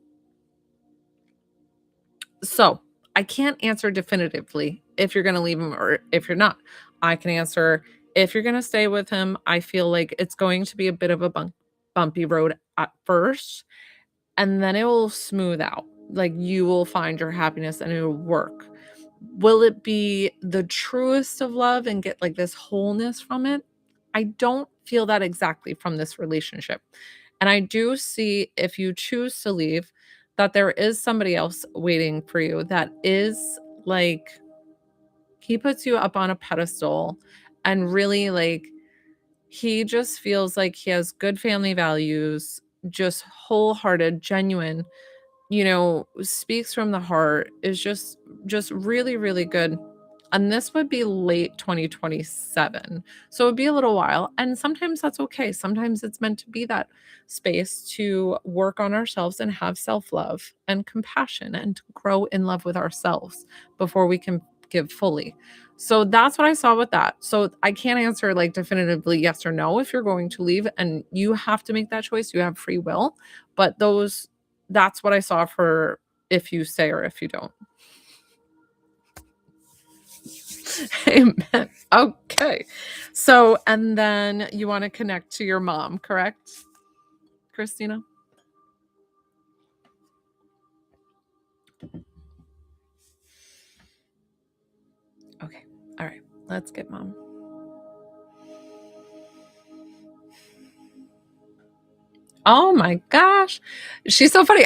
so I can't answer definitively if you're gonna leave him or if you're not. I can answer if you're gonna stay with him, I feel like it's going to be a bit of a bumpy road at first, and then it will smooth out. Like, you will find your happiness and it'll work. Will it be the truest of love and get, like, this wholeness from it? I don't feel that exactly from this relationship. And I do see, if you choose to leave, that there is somebody else waiting for you that is, like, he puts you up on a pedestal and really, like, he just feels like he has good family values, just wholehearted, genuine, speaks from the heart, is just really, really good. And this would be late 2027. So it'd be a little while. And sometimes that's okay. Sometimes it's meant to be that space to work on ourselves and have self-love and compassion and to grow in love with ourselves before we can give fully. So that's what I saw with that. So I can't answer like definitively yes or no if you're going to leave, and you have to make that choice. You have free will. But that's what I saw for if you stay or if you don't. Amen. Okay. So, and then you want to connect to your mom, correct, Christina? Okay. All right. Let's get mom. Oh my gosh. She's so funny.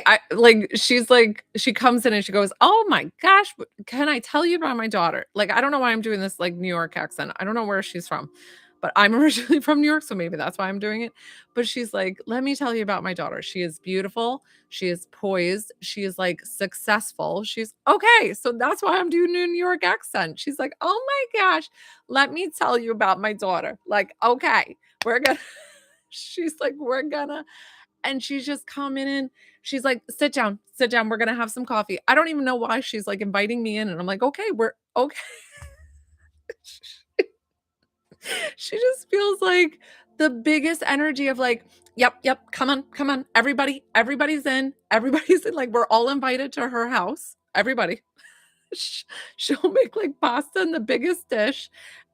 She comes in and she goes, "Oh my gosh, can I tell you about my daughter?" Like, I don't know why I'm doing this like New York accent. I don't know where she's from, but I'm originally from New York, so maybe that's why I'm doing it. But she's like, "Let me tell you about my daughter. She is beautiful. She is poised. She is like successful. She's okay." So that's why I'm doing a New York accent. She's like, "Oh my gosh, let me tell you about my daughter." Like, okay, we're gonna she's like, "We're gonna," and she's just coming in. She's like, sit down. We're gonna have some coffee. I don't even know why she's like inviting me in. And I'm like, okay, we're okay. She just feels like the biggest energy of like, yep, yep, come on. Everybody's in. Everybody's in. Like, we're all invited to her house. Everybody. sh- She'll make like pasta in the biggest dish,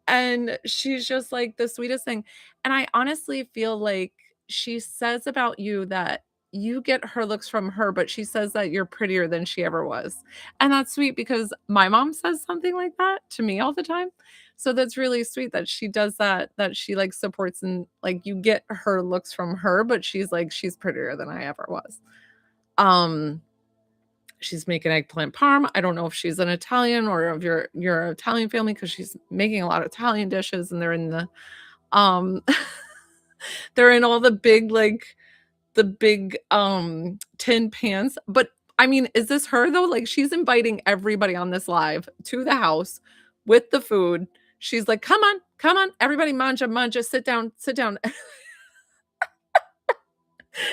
and she's just like the sweetest thing. And I honestly feel like she says about you that you get her looks from her, but she says that you're prettier than she ever was. And that's sweet because my mom says something like that to me all the time. So that's really sweet that she does that, that she like supports, and like you get her looks from her, but she's like she's prettier than I ever was. um She's making eggplant parm. I don't know if she's an Italian or of your Italian family, because she's making a lot of Italian dishes, and they're in the um they're in all the big, like, the big tin pans. But I mean, is this her though? Like, she's inviting everybody on this live to the house with the food. She's like, come on, everybody, manja, manja, sit down, sit down.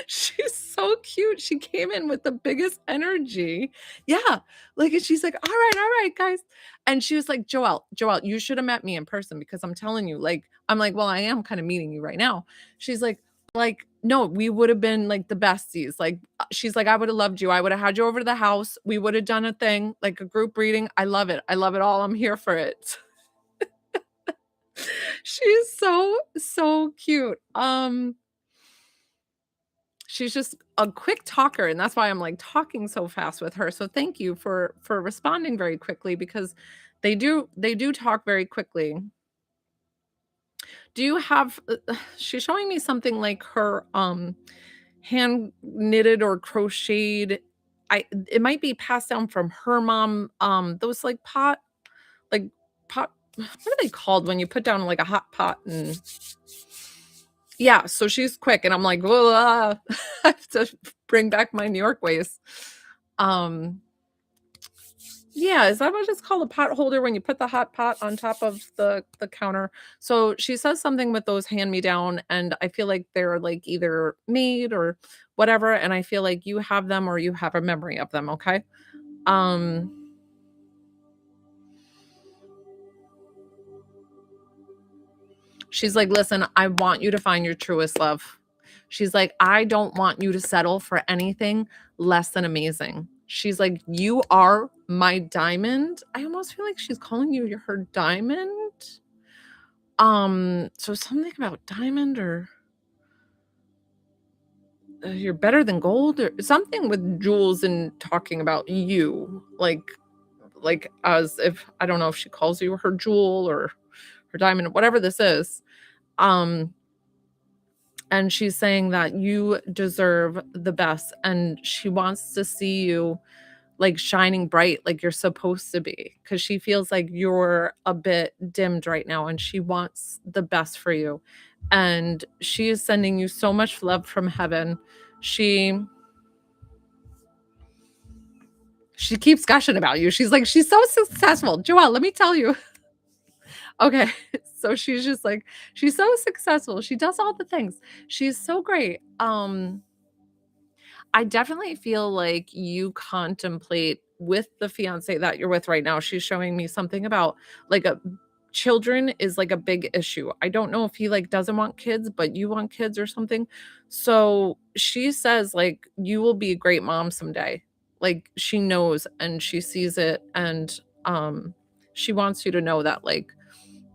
She's so cute. She came in with the biggest energy. Yeah. Like, and she's like, all right, guys. And she was like, Joelle, you should have met me in person, because I'm telling you, like, I'm like, well, I am kind of meeting you right now. She's like, no, we would have been like the besties. Like, she's like, I would have loved you. I would have had you over to the house. We would have done a thing, like a group reading. I love it. I love it all. I'm here for it. She's so, so cute. She's just a quick talker, and that's why I'm, like, talking so fast with her, so thank you for responding very quickly, because they do talk very quickly. Do you have she's showing me something like her, hand knitted or crocheted. It might be passed down from her mom, those, like, pot what are they called when you put down, like, a hot pot and Yeah, so she's quick, and I'm like, "Whoa, I have to bring back my New York ways." Um, yeah, is that what it's called, a pot holder when you put the hot pot on top of the counter? So she says something with those hand-me-down, and I feel like they're, like, either made or whatever, and I feel like you have them or you have a memory of them, okay? Um, she's like, "Listen, I want you to find your truest love." She's like, "I don't want you to settle for anything less than amazing." She's like, "You are my diamond." I almost feel like she's calling you her diamond. So something about diamond or you're better than gold or something with jewels and talking about you, like as if I don't know if she calls you her jewel or her diamond, whatever this is. Um, and she's saying that you deserve the best and she wants to see you like shining bright like you're supposed to be because she feels like you're a bit dimmed right now and she wants the best for you. And she is sending you so much love from heaven. She she keeps gushing about you. She's like, she's so successful. Joelle, let me tell you. Okay. So she's just like, she's so successful. She does all the things. She's so great. I definitely feel like you contemplate with the fiance that you're with right now. She's showing me something about like a children is like a big issue. I don't know if he like doesn't want kids, but you want kids or something. So she says like you will be a great mom someday. Like she knows and she sees it and she wants you to know that like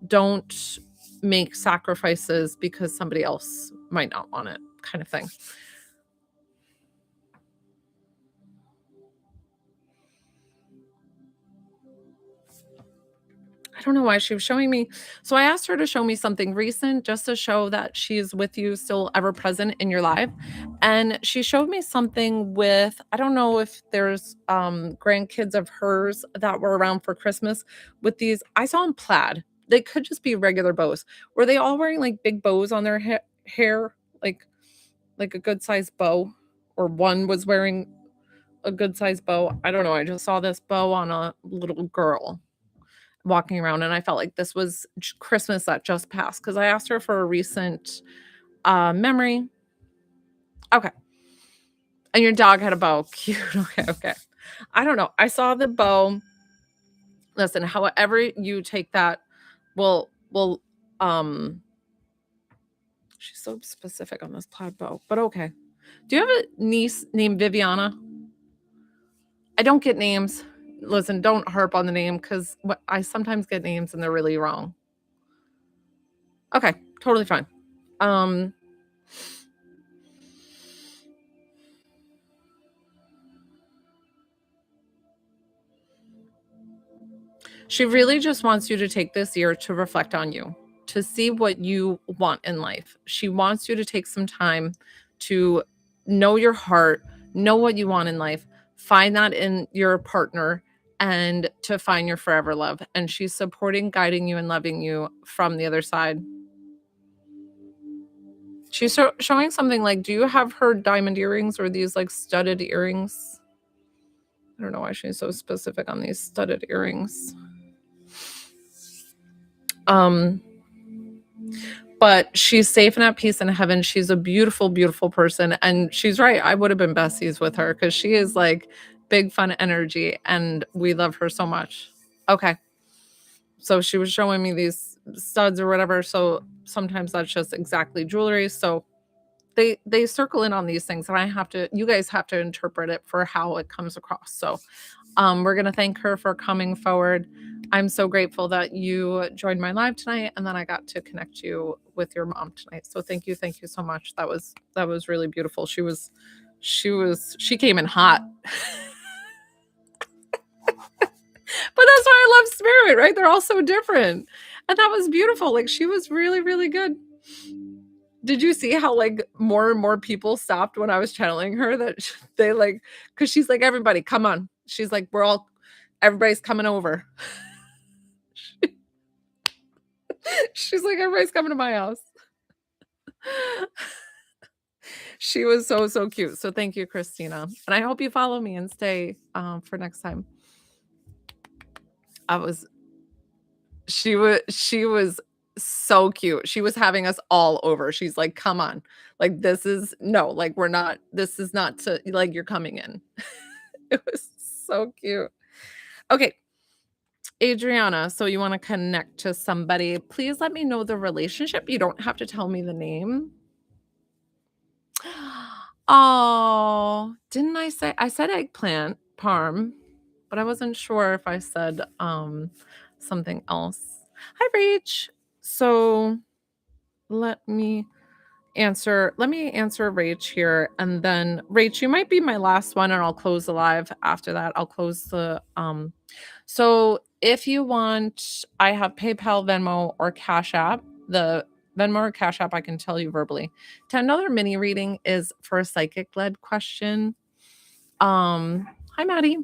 don't make sacrifices because somebody else might not want it kind of thing. I don't know why she was showing me. So I asked her to show me something recent just to show that she's with you, still ever present in your life. And she showed me something with, I don't know if there's grandkids of hers that were around for Christmas with these. I saw them plaid. They could just be regular bows. Were they all wearing like big bows on their hair, like a good sized bow? Or one was wearing a good sized bow. I don't know. I just saw this bow on a little girl walking around and I felt like this was Christmas that just passed because I asked her for a recent memory. Okay. And your dog had a bow. Cute. Okay. Okay. I don't know. I saw the bow. Listen, however you take that, will she's so specific on this plaid bow, but okay. Do you have a niece named Viviana? I don't get names. Listen, don't harp on the name because I sometimes get names and they're really wrong. Okay, totally fine. Um, She really just wants you to take this year to reflect on you, to see what you want in life. She wants you to take some time to know your heart, know what you want in life, find that in your partner, and to find your forever love. And she's supporting, guiding you, and loving you from the other side. She's showing something like, do you have her diamond earrings or these like studded earrings? I don't know why she's so specific on these studded earrings. Um, but she's safe and at peace in heaven. She's a beautiful, beautiful person. And she's right. I would have been besties with her because she is like big fun energy and we love her so much. Okay. So she was showing me these studs or whatever. So sometimes that's just exactly jewelry. So they circle in on these things and I have to you guys have to interpret it for how it comes across. So we're going to thank her for coming forward. I'm so grateful that you joined my live tonight and then I got to connect you with your mom tonight. So thank you so much. That was really beautiful. She came in hot. But that's why I love Spirit, right? They're all so different. And that was beautiful. Like she was really, really good. Did you see how like more and more people stopped when I was channeling her that they like because she's like, everybody, come on. She's like, everybody's coming over. She's like, everybody's coming to my house. She was so, so cute. So thank you, Christina. And I hope you follow me and stay for next time. I was she was so cute. She was having us all over. She's like, "Come on. Like this is no, like we're not this is not to like you're coming in." It was so cute. Okay, Adriana, so you want to connect to somebody. Please let me know the relationship. You don't have to tell me the name. Oh, didn't I said eggplant parm, but I wasn't sure if I said something else. Hi, Rach. So let me answer Rach here, and then Rach, you might be my last one, and I'll close the live after that. I'll close the so if you want, I have PayPal, Venmo, or Cash App. The Venmo or Cash App, I can tell you verbally. $10 mini reading is for a psychic led question. Hi Maddie.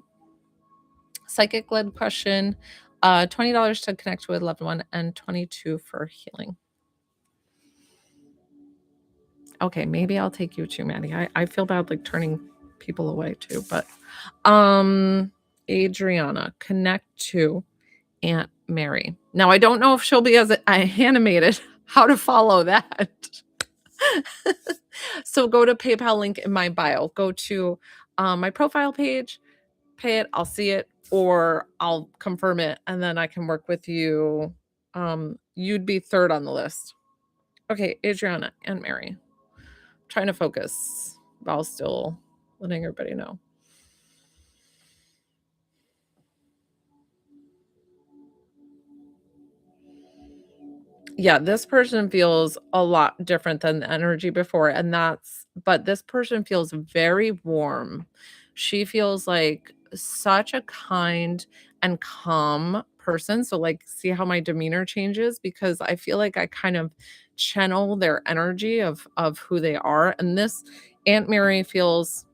Psychic led question. $20 to connect with a loved one and 22 for healing. Okay, maybe I'll take you too, Maddie. I feel bad like turning people away too, but Adriana, connect to Aunt Mary. Now I don't know if she'll be as animated. How to follow that? So go to PayPal link in my bio. Go to my profile page, pay it. I'll see it, or I'll confirm it, and then I can work with you. You'd be third on the list. Okay, Adriana and Mary. Trying to focus while still letting everybody know. Yeah, this person feels a lot different than the energy before, and but this person feels very warm. She feels like such a kind and calm person. So, like, see how my demeanor changes because I feel like I kind of channel their energy of who they are. And this Aunt Mary feels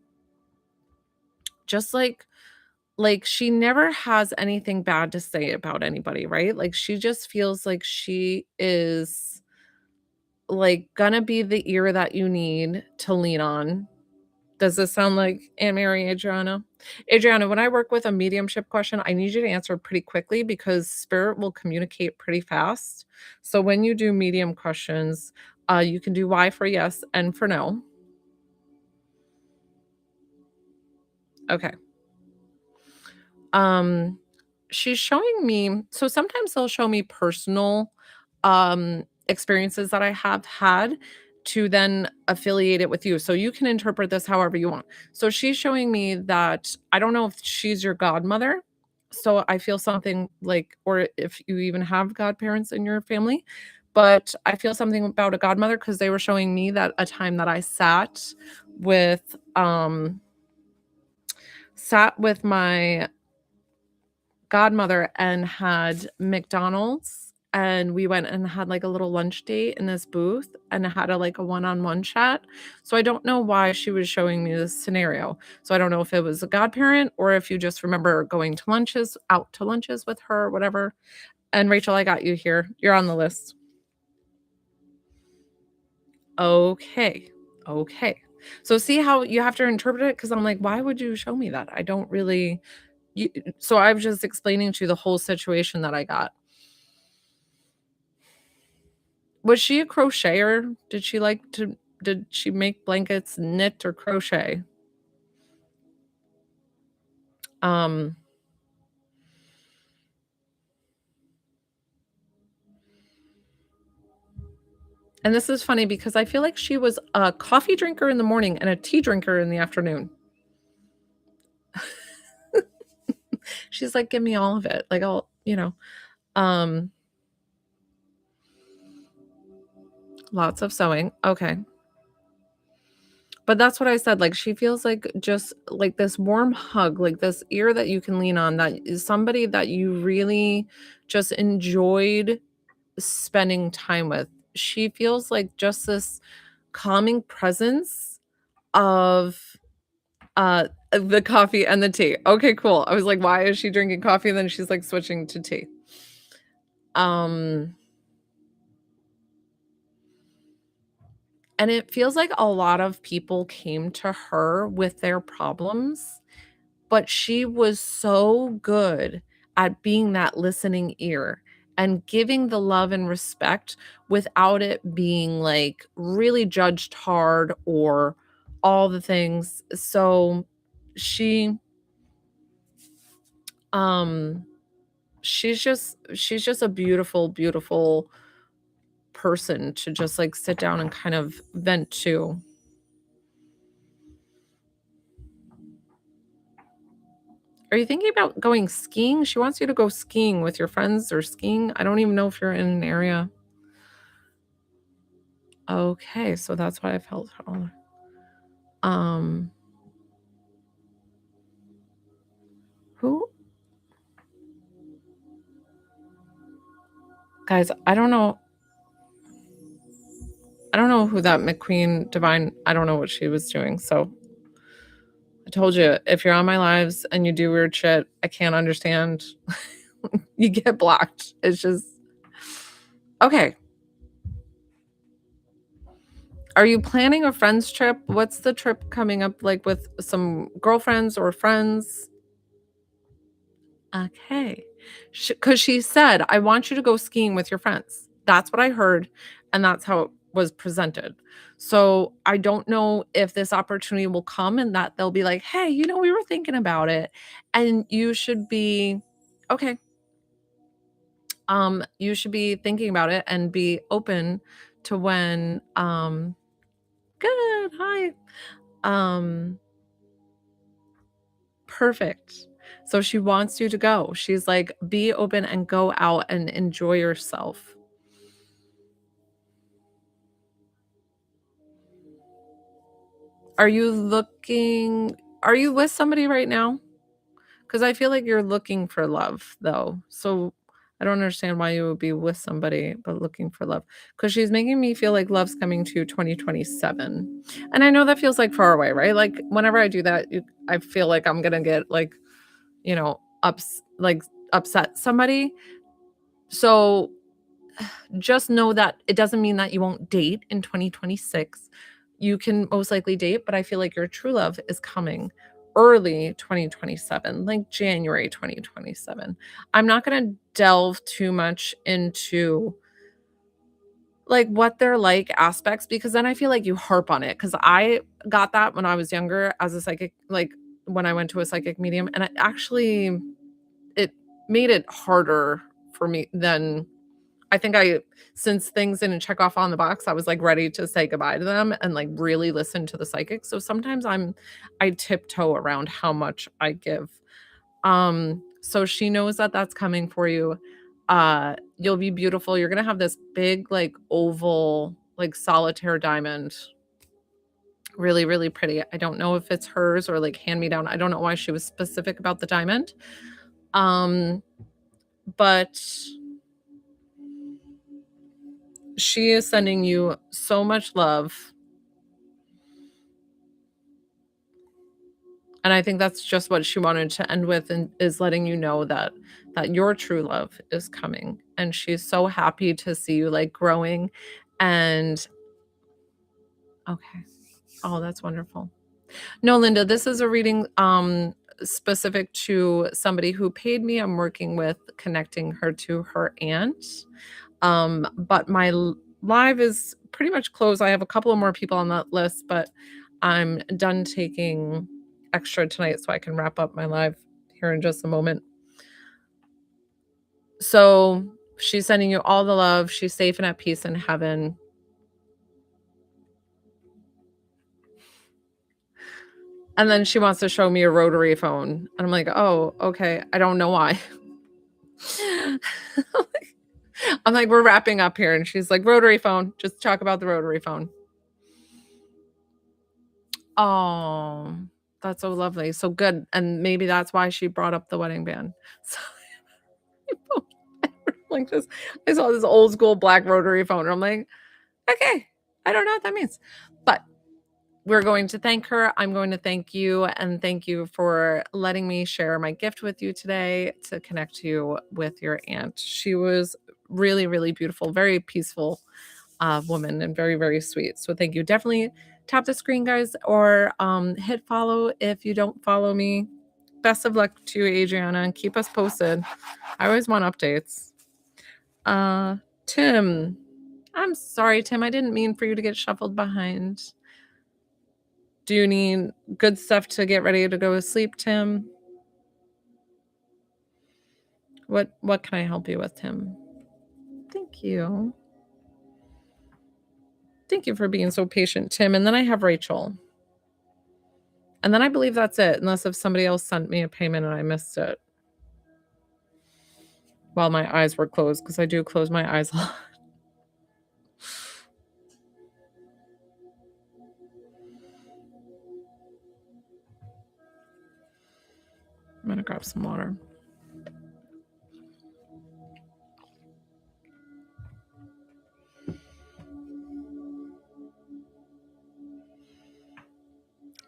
just like she never has anything bad to say about anybody, right? Like she just feels like she is like gonna be the ear that you need to lean on. Does this sound like Aunt Mary, Adriana? Adriana, when I work with a mediumship question, I need you to answer pretty quickly because spirit will communicate pretty fast. So when you do medium questions, you can do Y for yes and for no. Okay. Um, she's showing me so sometimes they'll show me personal experiences that I have had to then affiliate it with you. So you can interpret this however you want. So she's showing me that I don't know if she's your godmother. So I feel something like, or if you even have godparents in your family, but I feel something about a godmother because they were showing me that a time that I with sat with my godmother and had McDonald's, and we went and had, like, a little lunch date in this booth and had like, a one-on-one chat. So I don't know why she was showing me this scenario. So I don't know if it was a godparent or if you just remember going to out to lunches with her, whatever. And Rachel, I got you here. You're on the list. Okay. Okay. So see how you have to interpret it? Because 'Cause I'm like, "Why would you show me that?" I don't really you so I was just explaining to you the whole situation that I got. Was she a crocheter? Did she make blankets, knit, or crochet? Um, and this is funny because I feel like she was a coffee drinker in the morning and a tea drinker in the afternoon. She's like, "Give me all of it." Like, um, lots of sewing. Okay. But that's what I said, like, she feels like just like this warm hug, like this ear that you can lean on that is somebody that you really just enjoyed spending time with. She feels like just this calming presence of the coffee and the tea. Okay, cool. I was like, "Why is she drinking coffee?" And then she's, like, switching to tea. Um, And it feels like a lot of people came to her with their problems, but she was so good at being that listening ear and giving the love and respect without it being, like, really judged hard or all the things. So she, um, she's just a beautiful, beautiful person to just, like, sit down and kind of vent to. Are you thinking about going skiing? She wants you to go skiing with your friends or skiing. I don't even know if you're in an area. Okay, so that's why I felt all um, who guys, I don't know who that McQueen Divine, I don't know what she was doing, so I told you, if you're on my lives and you do weird shit, I can't understand. You get blocked. It's just okay. Are you planning a friends trip? What's the trip coming up like with some girlfriends or friends? Okay. Because she said, "I want you to go skiing with your friends." That's what I heard, and that's how it was presented. So, I don't know if this opportunity will come and that they'll be like, "Hey, we were thinking about it," and you should be okay. You should be thinking about it and be open to when, good, hi. Um, Perfect. So she wants you to go. She's like, "Be open and go out and enjoy yourself." Are you with somebody right now? Because I feel like you're looking for love, though. So I don't understand why you would be with somebody but looking for love. Because she's making me feel like love's coming to 2027. And I know that feels like far away, right? Like whenever I do that, I feel like I'm gonna get like, upset somebody. So just know that it doesn't mean that you won't date in 2026. You can most likely date, but I feel like your true love is coming early 2027, like January 2027. I'm not going to delve too much into like what they're like aspects because then I feel like you harp on it cuz I got that when I was younger as a psychic, like when I went to a psychic medium, and it made it harder for me than I think since things didn't check off on the box, I was, like, ready to say goodbye to them and, like, really listen to the psychic. So sometimes I tiptoe around how much I give. So she knows that that's coming for you. You'll be beautiful. You're gonna have this big, like, oval, like, solitaire diamond. Really, really pretty. I don't know if it's hers or, like, hand-me-down. I don't know why she was specific about the diamond. Um, but she is sending you so much love. And I think that's just what she wanted to end with and is letting you know that your true love is coming. And she's so happy to see you like growing and okay. Oh, that's wonderful. No, Linda, this is a reading specific to somebody who paid me. I'm working with connecting her to her aunt. But my live is pretty much closed. I have a couple of more people on that list, but I'm done taking extra tonight so I can wrap up my live here in just a moment. So she's sending you all the love. She's safe and at peace in heaven. And then she wants to show me a rotary phone. And I'm like, oh, okay. I don't know why. I'm like, we're wrapping up here. And she's like, rotary phone. Just talk about the rotary phone. Oh, that's so lovely. So good. And maybe that's why she brought up the wedding band. So like this, I saw this old school black rotary phone. And I'm like, okay, I don't know what that means. But we're going to thank her. I'm going to thank you and thank you for letting me share my gift with you today to connect you with your aunt. She was really, really beautiful, very peaceful. woman and very, very sweet. So thank you. Definitely tap the screen, guys, or hit follow if you don't follow me. Best of luck to you, Adriana, and keep us posted. I always want updates. Tim. I'm sorry, Tim. I didn't mean for you to get shuffled behind. Do you need good stuff to get ready to go to sleep, Tim? What can I help you with, Tim? Thank you. Thank you for being so patient, Tim. And then I have Rachel. And then I believe that's it, unless if somebody else sent me a payment and I missed it while my eyes were closed, because I do close my eyes a lot. I'm gonna grab some water.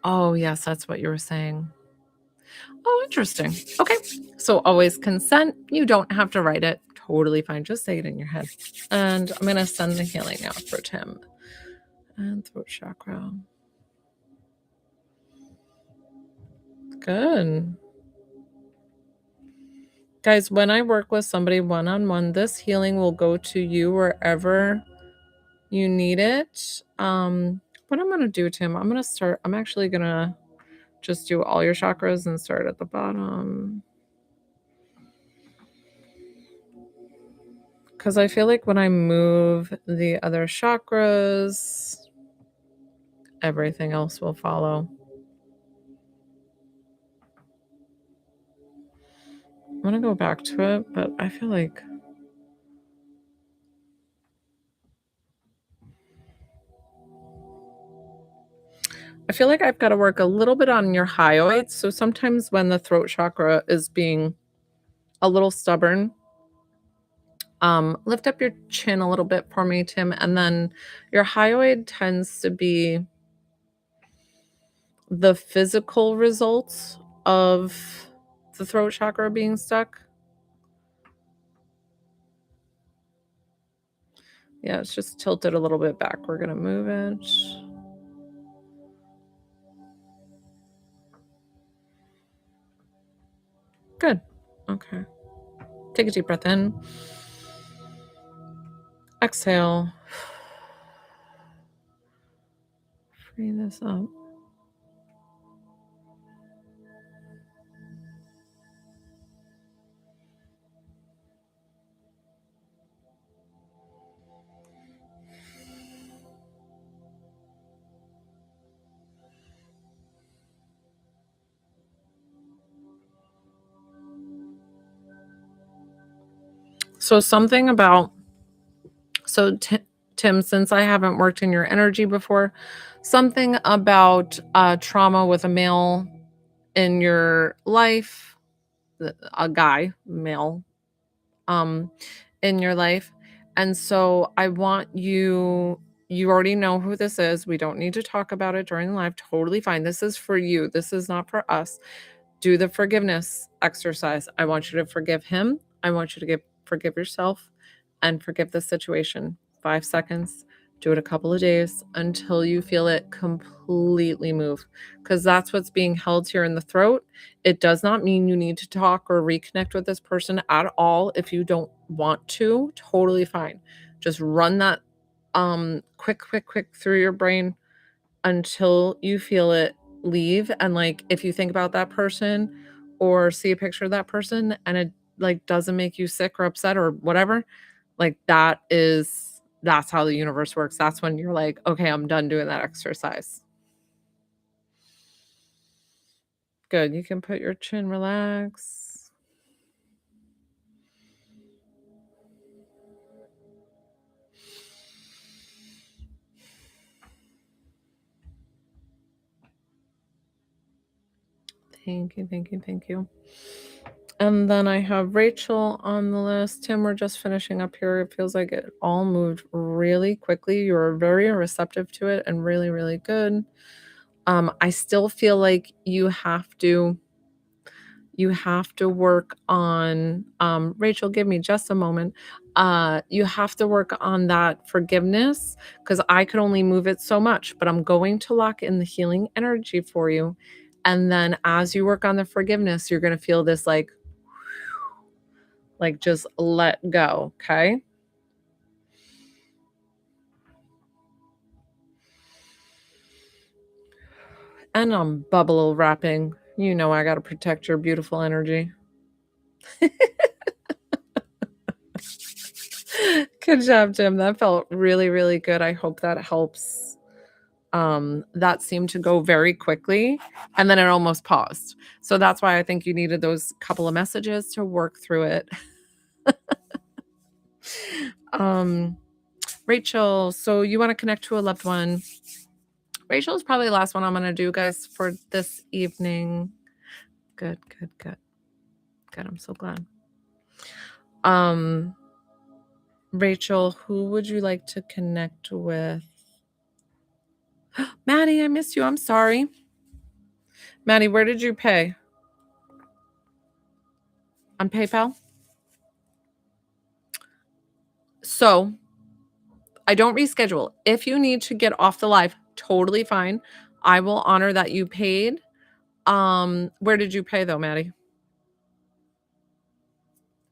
Oh, yes, that's what you were saying. Oh, interesting. Okay. So always consent. You don't have to write it. Totally fine. Just say it in your head. And I'm going to send the healing out for Tim. And throat chakra. Good. Guys, when I work with somebody one-on-one, this healing will go to you wherever you need it. What I'm going to do, Tim, I'm actually going to just do all your chakras and start at the bottom. Because I feel like when I move the other chakras, everything else will follow. I'm going to go back to it, but I feel like I've got to work a little bit on your hyoids. So sometimes when the throat chakra is being a little stubborn, lift up your chin a little bit for me, Tim, and then your hyoid tends to be the physical results of the throat chakra being stuck. Yeah, it's just tilted a little bit back. We're going to move it. Good. Okay. Take a deep breath in. Exhale. Free this up. So something about, Tim, since I haven't worked in your energy before, something about trauma with a male in your life, a guy, male, um, in your life. And so I want you already know who this is. We don't need to talk about it during live. Totally fine. This is for you. This is not for us. Do the forgiveness exercise. I want you to forgive him. I want you to forgive yourself and forgive the situation. 5 seconds. Do it a couple of days until you feel it completely move, because that's what's being held here in the throat. It does not mean you need to talk or reconnect with this person at all. If you don't want to, totally fine. Just run that quick through your brain until you feel it leave. And like if you think about that person or see a picture of that person and it like doesn't make you sick or upset or whatever, like that's how the universe works. That's when you're like, okay, I'm done doing that exercise. Good. You can put your chin relax. Thank you, thank you, thank you. And then I have Rachel on the list. Tim, we're just finishing up here. It feels like it all moved really quickly. You were very receptive to it and really, really good. I still feel like you have to work on Rachel, give me just a moment. You have to work on that forgiveness because I could only move it so much, but I'm going to lock in the healing energy for you. And then as you work on the forgiveness, you're going to feel this like just let go. Okay. And I'm bubble wrapping. You know, I got to protect your beautiful energy. Good job, Jim. That felt really, really good. I hope that helps. That seemed to go very quickly and then it almost paused. So that's why I think you needed those couple of messages to work through it. Rachel, so you want to connect to a loved one. Rachel is probably the last one I'm going to do, guys, for this evening. Good. I'm so glad. Rachel, who would you like to connect with? Maddie, I miss you. I'm sorry. Maddie, where did you pay? On PayPal? So I don't reschedule. If you need to get off the live, totally fine. I will honor that you paid. Where did you pay though, Maddie?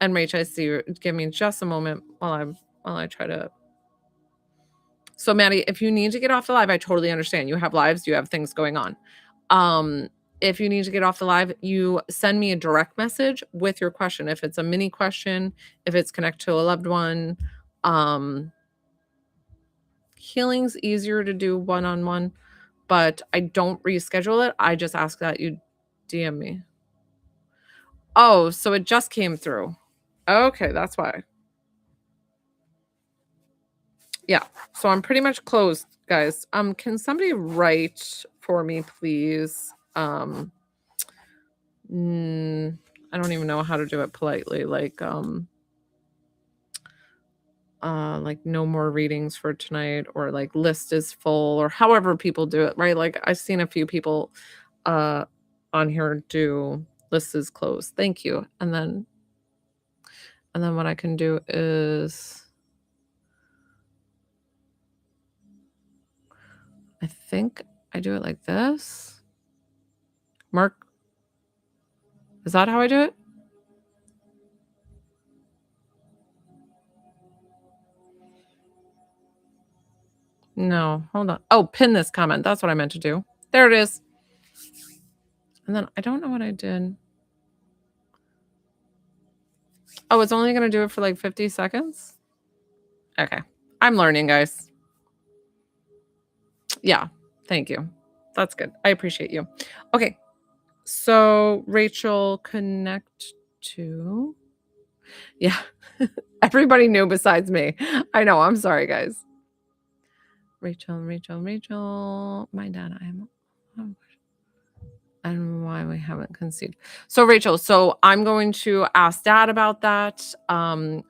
And Rach, I see you. Give me just a moment while I try to. So Maddie, if you need to get off the live, I totally understand. You have lives, you have things going on. If you need to get off the live, you send me a direct message with your question. If it's a mini question, if it's connect to a loved one, healing's easier to do one-on-one, but I don't reschedule it. I just ask that you DM me. Oh, so it just came through. Okay, that's why. Yeah, so I'm pretty much closed, guys. Can somebody write for me, please? I don't even know how to do it politely. Like no more readings for tonight, or like list is full, or however people do it, right? Like I've seen a few people on here do list is closed. Thank you. And then what I can do is I think I do it like this. Mark, is that how I do it? No, hold on. Oh, pin this comment. That's what I meant to do. There it is. And then I don't know what I did. Oh, it's only going to do it for like 50 seconds? Okay. I'm learning, guys. Yeah. Thank you. That's good. I appreciate you. Okay. So, Rachel, connect to. Yeah. Everybody knew besides me. I know. I'm sorry, guys. Rachel. My dad, and why we haven't conceived. So Rachel, so I'm going to ask Dad about that.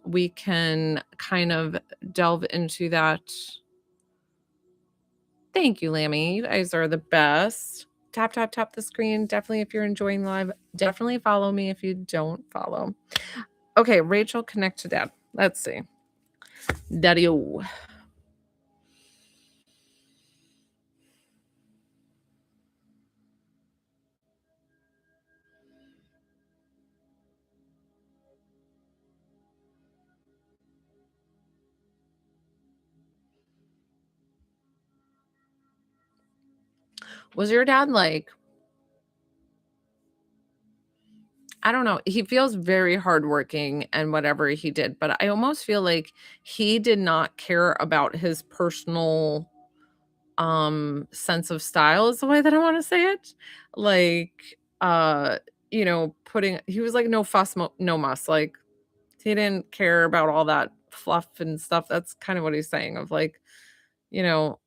We can kind of delve into that. Thank you, Lammy. You guys are the best. Tap the screen. Definitely, if you're enjoying live, definitely follow me if you don't follow. Okay, Rachel, connect to Dad. Let's see. Daddy-o. Was your dad like, I don't know, he feels very hardworking and whatever he did, but I almost feel like he did not care about his personal sense of style is the way that I want to say it. Like he was like no fuss, no muss. Like he didn't care about all that fluff and stuff. That's kind of what he's saying of like, you know,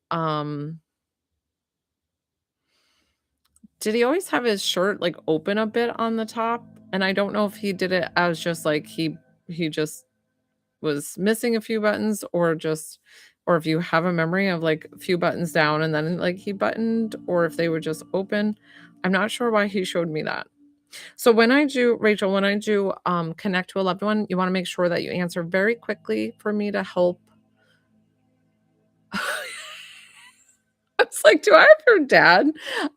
did he always have his shirt like open a bit on the top? And I don't know if he did it as just like he just was missing a few buttons, or if you have a memory of like a few buttons down and then like he buttoned, or if they were just open. I'm not sure why he showed me that. So Rachel, when I do connect to a loved one, you want to make sure that you answer very quickly for me to help. I was like, "Do I have your dad?"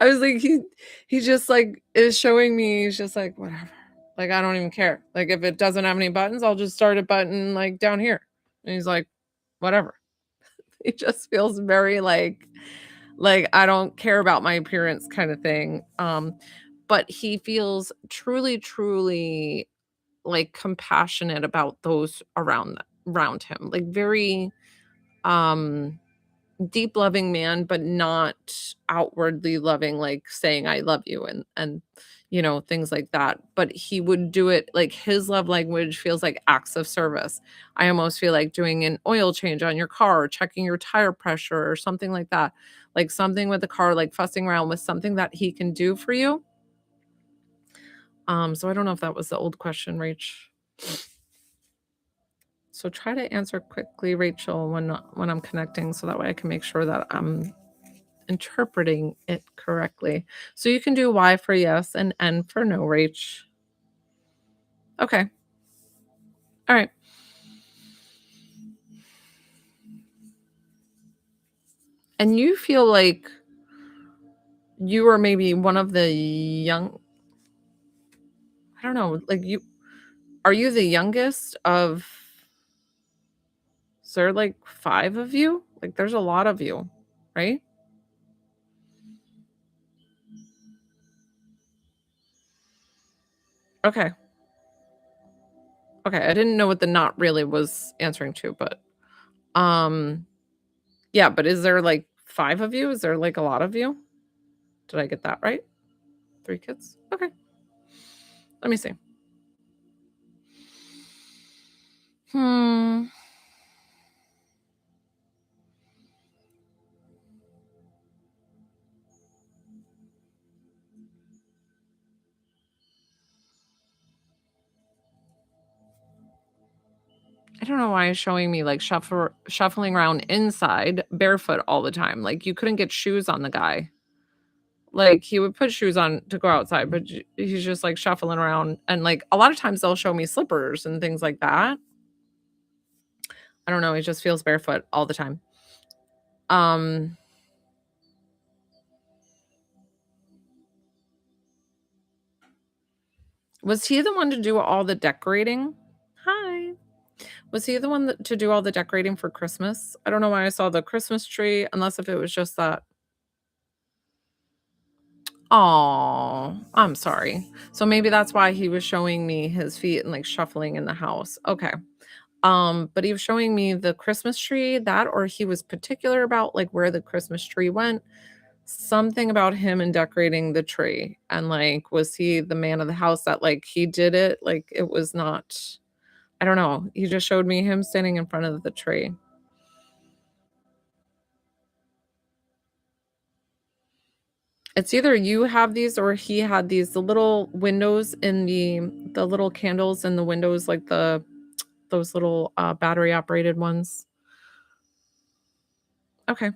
I was like, he just, like, is showing me he's just like, "Whatever." Like, I don't even care. Like, if it doesn't have any buttons, I'll just start a button, like, down here. And he's like, "Whatever." He just feels very, like, I don't care about my appearance kinda thing. But he feels truly, truly, like, compassionate about those around him. Like, very, um deep loving man, but not outwardly loving, like saying I love you and things like that. But he would do it like his love language feels like acts of service. I almost feel like doing an oil change on your car or checking your tire pressure or something like that. Like something with the car, like fussing around with something that he can do for you. So I don't know if that was the old question, Rach. So try to answer quickly, Rachel, when I'm connecting, so that way I can make sure that I'm interpreting it correctly. So you can do Y for yes and N for no, Rach. Okay. All right. And you feel like you are maybe one of the young, I don't know, like are you the youngest of, is there like five of you? Like there's a lot of you, right? Okay. Okay. I didn't know what the not really was answering to, but um yeah, but is there like five of you? Is there like a lot of you? Did I get that right? Three kids? Okay. Let me see. Hmm. I don't know why it's showing me, like, shuffling around inside barefoot all the time, like, you couldn't get shoes on the guy. Like, he would put shoes on to go outside, but he's just, like, shuffling around, and, like, a lot of times they'll show me slippers and things like that. I don't know, he just feels barefoot all the time. Um, was he the one to do all the decorating? Hi. Was he the one that to do all the decorating for Christmas? I don't know why I saw the Christmas tree, unless if it was just that. Oh, I'm sorry. So maybe that's why he was showing me his feet and, like, shuffling in the house. Okay. But he was showing me the Christmas tree, that or he was particular about, like, where the Christmas tree went. Something about him and decorating the tree, and, like, was he the man of the house that, like, he did it? Like, it was not, I don't know. He just showed me him standing in front of the tree. It's either you have these or he had these, the little windows in the little candles in the windows, like those little, battery operated ones. Okay.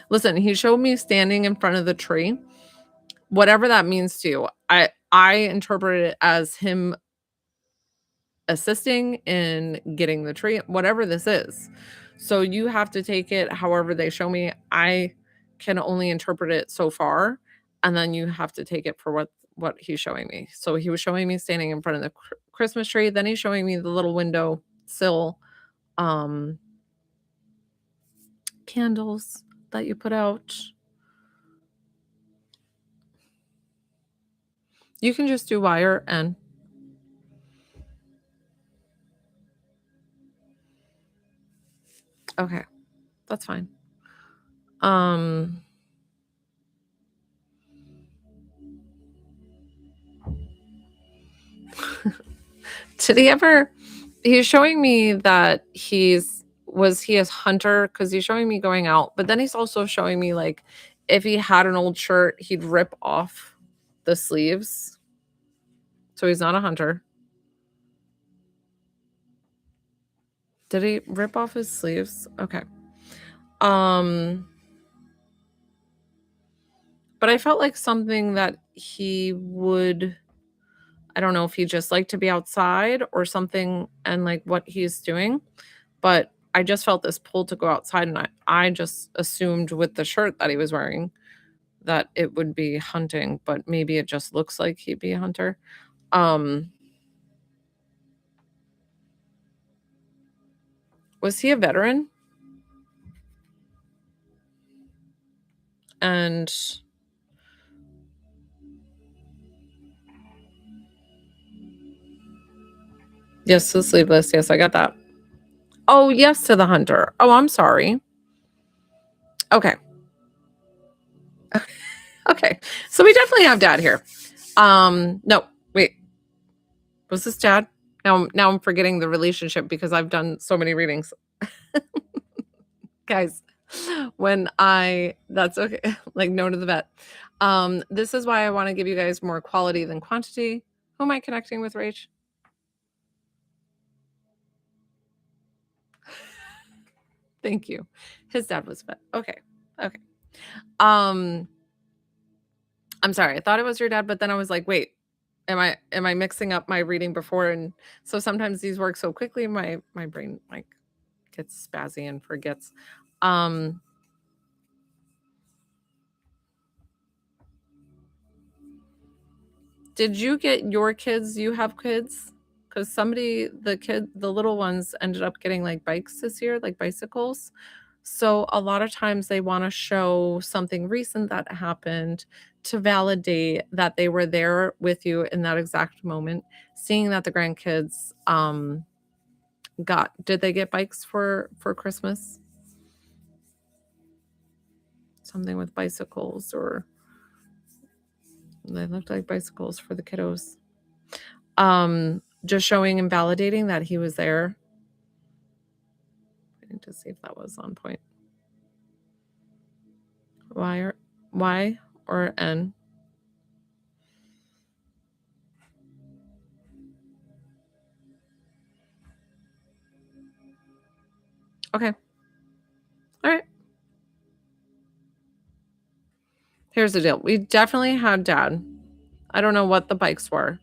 Listen, he showed me standing in front of the tree. Whatever that means to you, I interpret it as him assisting in getting the tree, whatever this is. So you have to take it however they show me. I can only interpret it so far, and then you have to take it for what he's showing me. So he was showing me standing in front of the Christmas tree, then he's showing me the little window sill, um, candles that you put out. You can just do wire and okay, that's fine. Um, did he ever he's showing me that was he a hunter? Because he's showing me going out, but then he's also showing me, like, if he had an old shirt, he'd rip off the sleeves. So he's not a hunter. Did he rip off his sleeves? Okay. Um, but I felt like something that he would I don't know if he just liked to be outside or something and like what he's doing, but I just felt this pull to go outside and I just assumed with the shirt that he was wearing that it would be hunting, but maybe it just looks like he'd be a hunter. Um, was he a veteran? And yes, to sleeveless. Yes, I got that. Oh, yes to the hunter. Oh, I'm sorry. Okay. Okay. So we definitely have dad here. No, wait. Was this dad? Now I'm forgetting the relationship because I've done so many readings. Guys, that's okay. Like no to the vet. This is why I want to give you guys more quality than quantity. Who am I connecting with, Rach? Thank you. His dad was vet. Okay. Okay. I'm sorry. I thought it was your dad, but then I was like, wait, am I mixing up my reading before? And so sometimes these work so quickly, my brain like gets spazzy and forgets. Did you get your kids? You have kids? Because the little ones ended up getting like bikes this year, like bicycles. So a lot of times they want to show something recent that happened to validate that they were there with you in that exact moment. Seeing that the grandkids did they get bikes for Christmas? Something with bicycles, or they looked like bicycles for the kiddos. Just showing and validating that he was there. I need to see if that was on point. Y or N? Okay. All right. Here's the deal. We definitely had dad. I don't know what the bikes were.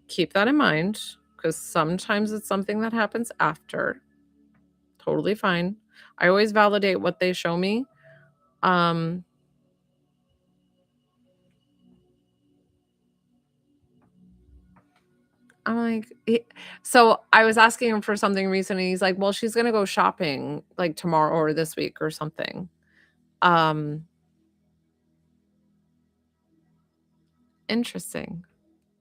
Keep that in mind because sometimes it's something that happens after. Totally fine. I always validate what they show me. I'm like, so I was asking him for something recently. He's like, well, she's gonna go shopping like tomorrow or this week or something. Interesting.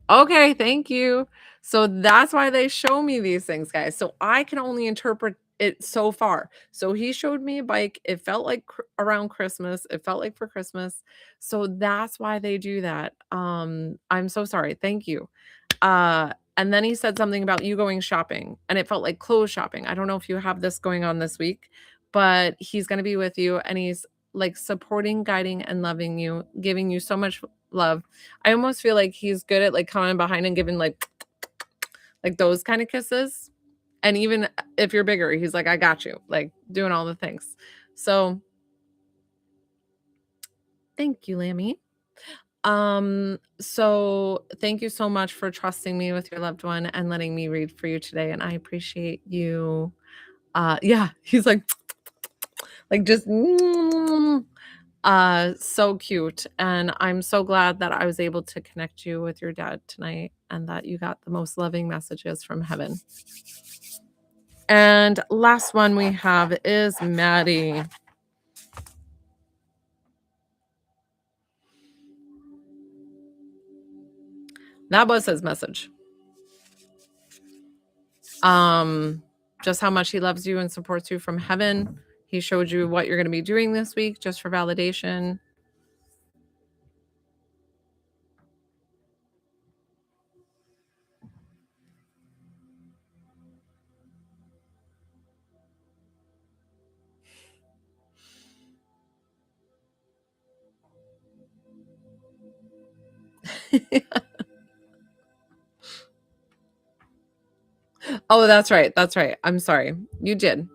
Okay, thank you. So that's why they show me these things, guys. So I can only interpret it so far. So he showed me a bike. It felt like around Christmas. It felt like for Christmas. So that's why they do that. I'm so sorry. Thank you. And then he said something about you going shopping and it felt like clothes shopping. I don't know if you have this going on this week, but he's going to be with you and he's like supporting, guiding, and loving you, giving you so much love. I almost feel like he's good at like coming behind and giving like those kind of kisses. And even if you're bigger, he's like, I got you, like doing all the things. So thank you, Lammy. So thank you so much for trusting me with your loved one and letting me read for you today. And I appreciate you. Yeah, he's like just so cute. And I'm so glad that I was able to connect you with your dad tonight and that you got the most loving messages from heaven. And last one we have is Maddie. That was his message. Just how much he loves you and supports you from heaven. He showed you what you're going to be doing this week just for validation. Oh, that's right. That's right. I'm sorry. You did.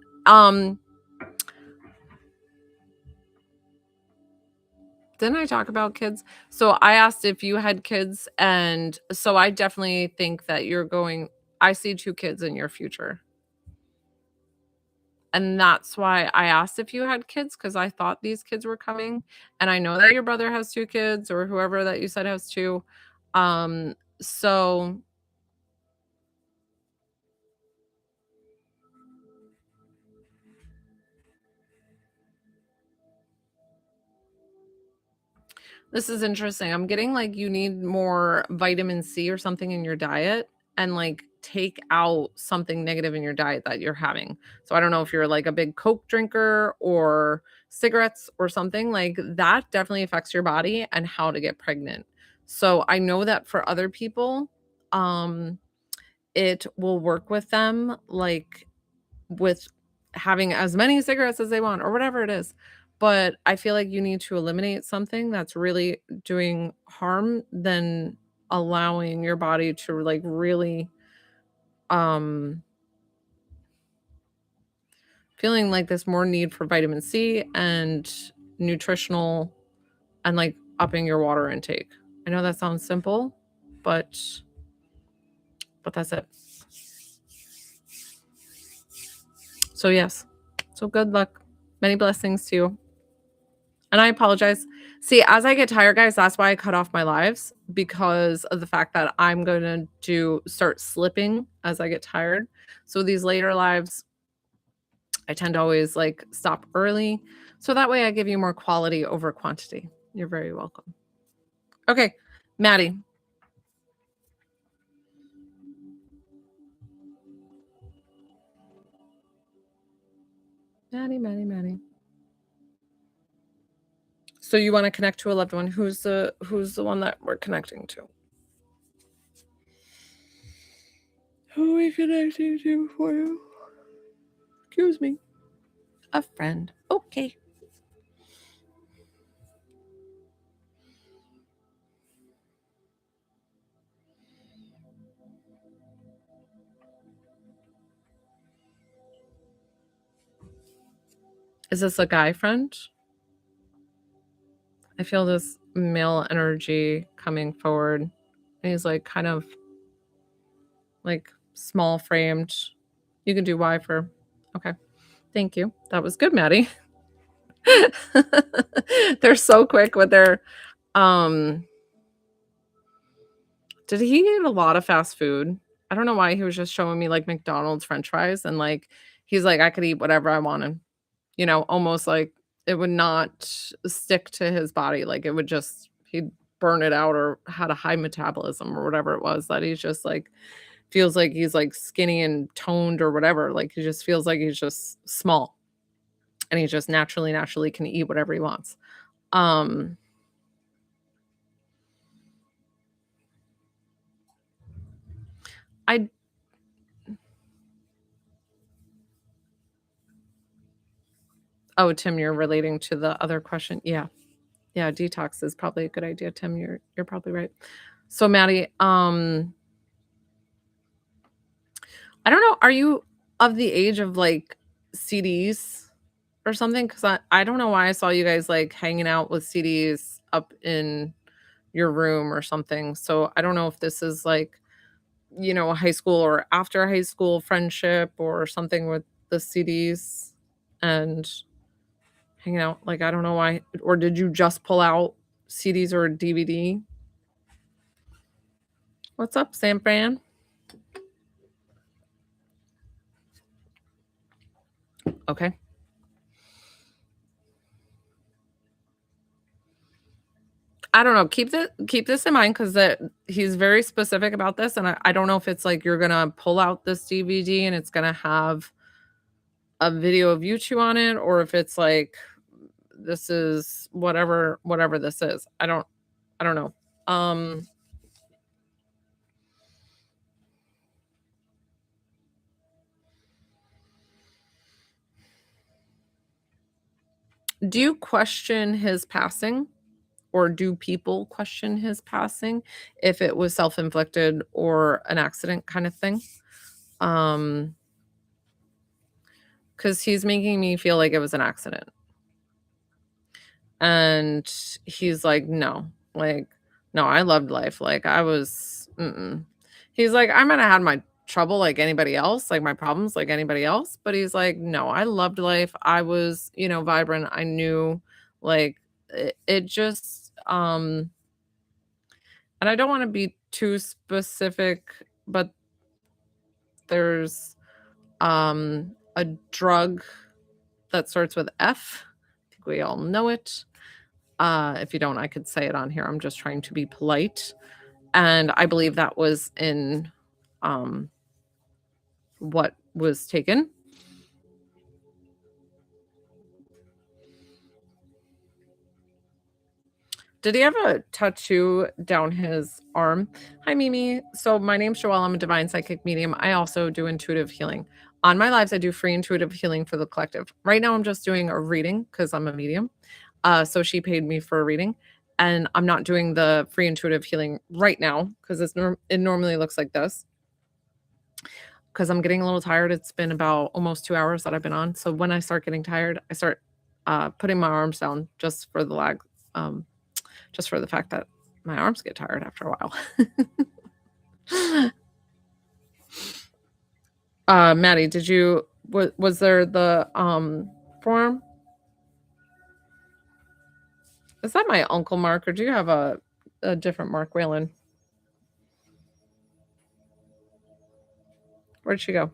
Didn't I talk about kids? So I asked if you had kids, and so I definitely think that I see 2 kids in your future. And that's why I asked if you had kids, because I thought these kids were coming, and I know that your brother has 2 kids or whoever that you said has 2. So this is interesting. I'm getting like you need more vitamin C or something in your diet and like take out something negative in your diet that you're having. So I don't know if you're like a big Coke drinker or cigarettes or something like that definitely affects your body and how to get pregnant. So I know that for other people, um, it will work with them like with having as many cigarettes as they want or whatever it is. But I feel like you need to eliminate something that's really doing harm than allowing your body to like really um feeling like there's more need for vitamin C and nutritional and like upping your water intake. I know that sounds simple, but that's it. So yes. So good luck. Many blessings to you. And I apologize. See, as I get tired, guys, that's why I cut off my lives because of the fact that I'm going to start slipping as I get tired. So these later lives, I tend to always like stop early. So that way I give you more quality over quantity. You're very welcome. Okay, Maddie. Maddie. So you want to connect to a loved one. Who's the one that we're connecting to? Who are we connecting to for you? Excuse me. A friend. Okay. Is this a guy friend? I feel this male energy coming forward. And he's like kind of like small framed. You can do Y for okay. Thank you. That was good, Maddie. They're so quick with their did he eat a lot of fast food? I don't know why he was just showing me like McDonald's french fries and like he's like I could eat whatever I wanted. Almost like it would not stick to his body. Like it would just he'd burn it out or had a high metabolism or whatever it was that he's just like feels like he's like skinny and toned or whatever. Like he just feels like he's just small and he just naturally can eat whatever he wants. Um I Oh, Tim, you're relating to the other question. Yeah. Yeah, detox is probably a good idea, Tim. You're probably right. So Maddie, I don't know, are you of the age of like CDs or something? Because I don't know why I saw you guys like hanging out with CDs up in your room or something. So I don't know if this is like, a high school or after high school friendship or something with the CDs and hanging out. Like, I don't know why. Or did you just pull out CDs or a DVD? What's up, Sam Fran? Okay. I don't know. Keep this in mind because that he's very specific about this, and I don't know if it's like you're gonna pull out this DVD and it's gonna have a video of you two on it, or if it's like this is whatever this is. I don't know. Um do you question his passing? Or do people question his passing if it was self-inflicted or an accident kind of thing? Um, because he's making me feel like it was an accident. And he's like, "No, like, no, I loved life, like, I was mm-mm." He's like, "I might have had my trouble like anybody else, like, my problems like anybody else," but he's like, "No, I loved life, I was, vibrant, I knew, like, it just, and I don't wanna be too specific, but there's, a drug that starts with F. I think we all know it. If you don't, I could say it on here. I'm just trying to be polite. And I believe that was in um, what was taken. Did he have a tattoo down his arm? Hi, Mimi. So my name's Joelle. I'm a divine psychic medium. I also do intuitive healing. On my lives, I do free intuitive healing for the collective. Right now, I'm just doing a reading because I'm a medium. So she paid me for a reading, and I'm not doing the free intuitive healing right now because it normally looks like this. Because I'm getting a little tired. It's been about almost 2 hours that I've been on. So when I start getting tired, I start putting my arms down um, just for the fact that my arms get tired after a while. Maddie, was there the form? Is that my uncle Mark, or do you have a different Mark Whalen? Where'd she go?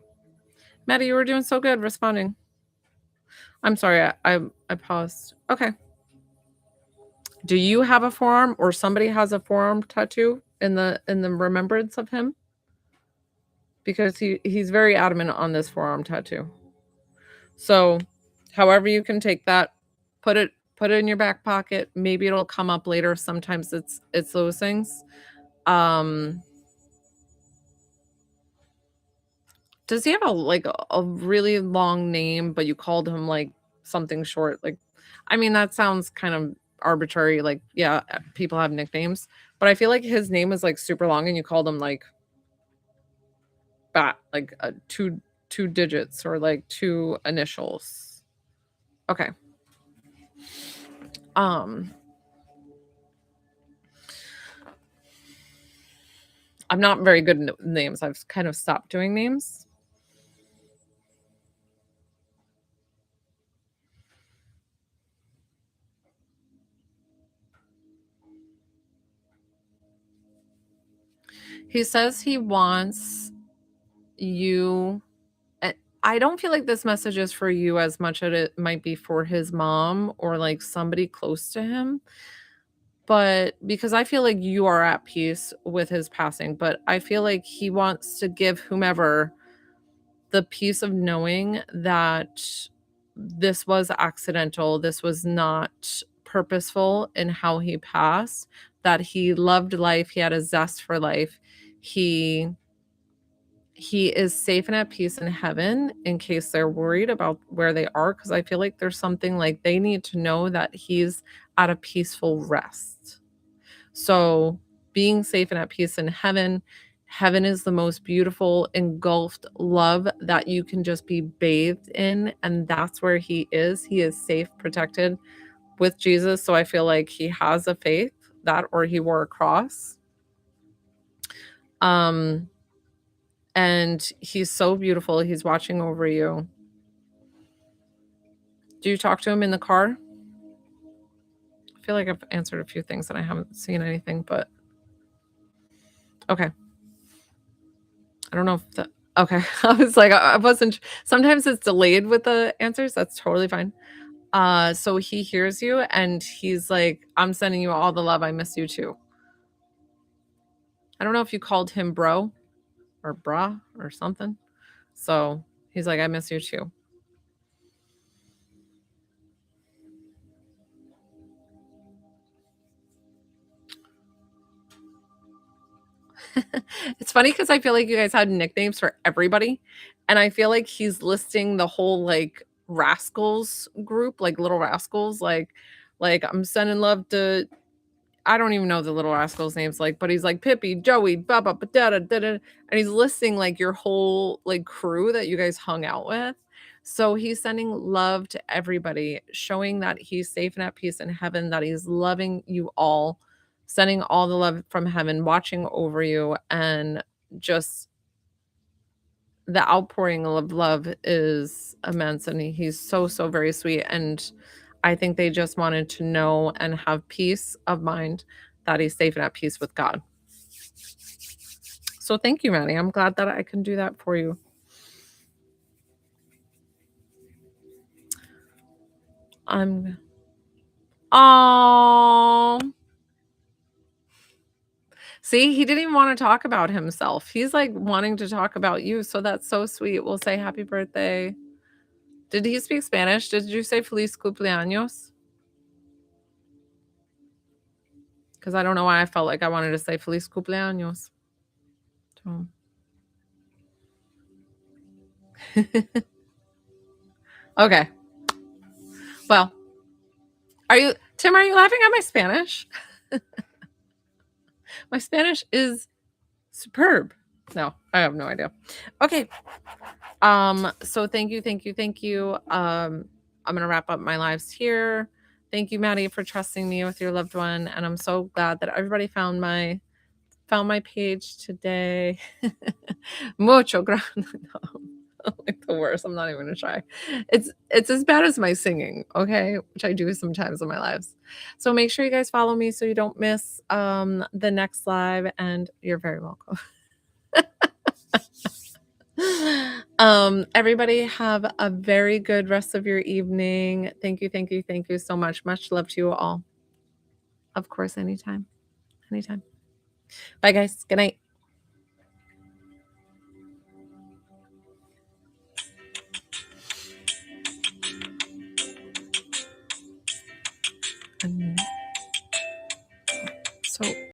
Maddie, you were doing so good responding. I'm sorry, I paused. Okay. Do you have a forearm, or somebody has a forearm tattoo in the remembrance of him? Because he's very adamant on this forearm tattoo. So, however you can take that, put it in your back pocket. Maybe it'll come up later. Sometimes it's those things. Um, does he have a really long name, but you called him like something short? Like, I mean, that sounds kind of arbitrary. Like, yeah, people have nicknames, but I feel like his name is like super long, and you called him like bat, like two digits or like two initials. Okay. Um, I'm not very good at names. I've kind of stopped doing names. He says he wants you. I don't feel like this message is for you as much as it might be for his mom or like somebody close to him. But because I feel like you are at peace with his passing, but I feel like he wants to give whomever the peace of knowing that this was accidental, this was not purposeful in how he passed, that he loved life, he had a zest for life. He is safe and at peace in heaven in case they're worried about where they are, because I feel like there's something like they need to know that he's at a peaceful rest. So, being safe and at peace in heaven, heaven is the most beautiful, engulfed love that you can just be bathed in. And that's where he is. He is safe, protected with Jesus. So, I feel like he has a faith that, or he wore a cross. Um, and he's so beautiful. He's watching over you. Do you talk to him in the car? I feel like I've answered a few things and I haven't seen anything, but okay. I don't know if the okay. I was like, I wasn't sometimes it's delayed with the answers. That's totally fine. So he hears you and he's like, I'm sending you all the love. I miss you too. I don't know if you called him bro or bra or something. So he's like, I miss you too. It's funny because I feel like you guys had nicknames for everybody. And I feel like he's listing the whole like rascals group, like little rascals, like I'm sending love to I don't even know the little rascals' names, like, but he's like Pippi, Joey, Baba, da da da da, and he's listing like your whole like crew that you guys hung out with. So he's sending love to everybody, showing that he's safe and at peace in heaven, that he's loving you all, sending all the love from heaven, watching over you, and just the outpouring of love is immense. And he's so, so very sweet. And I think they just wanted to know and have peace of mind that he's safe and at peace with God. So thank you, Maddie. I'm glad that I can do that for you. Oh, see, he didn't even want to talk about himself. He's like wanting to talk about you. So that's so sweet. We'll say happy birthday. Did he speak Spanish? Did you say feliz cumpleaños? Because I don't know why I felt like I wanted to say feliz cumpleaños. So. Okay. Well, Tim, are you laughing at my Spanish? My Spanish is superb. No, I have no idea. Okay. So thank you, thank you, thank you. I'm gonna wrap up my lives here. Thank you, Maddie, for trusting me with your loved one. And I'm so glad that everybody found my page today. Mucho grande. No, like the worst. I'm not even gonna try. It's as bad as my singing, okay, which I do sometimes in my lives. So make sure you guys follow me so you don't miss the next live, and you're very welcome. Everybody have a very good rest of your evening. Thank you, thank you, thank you so much. Much love to you all. Of course, anytime. Anytime. Bye, guys. Good night.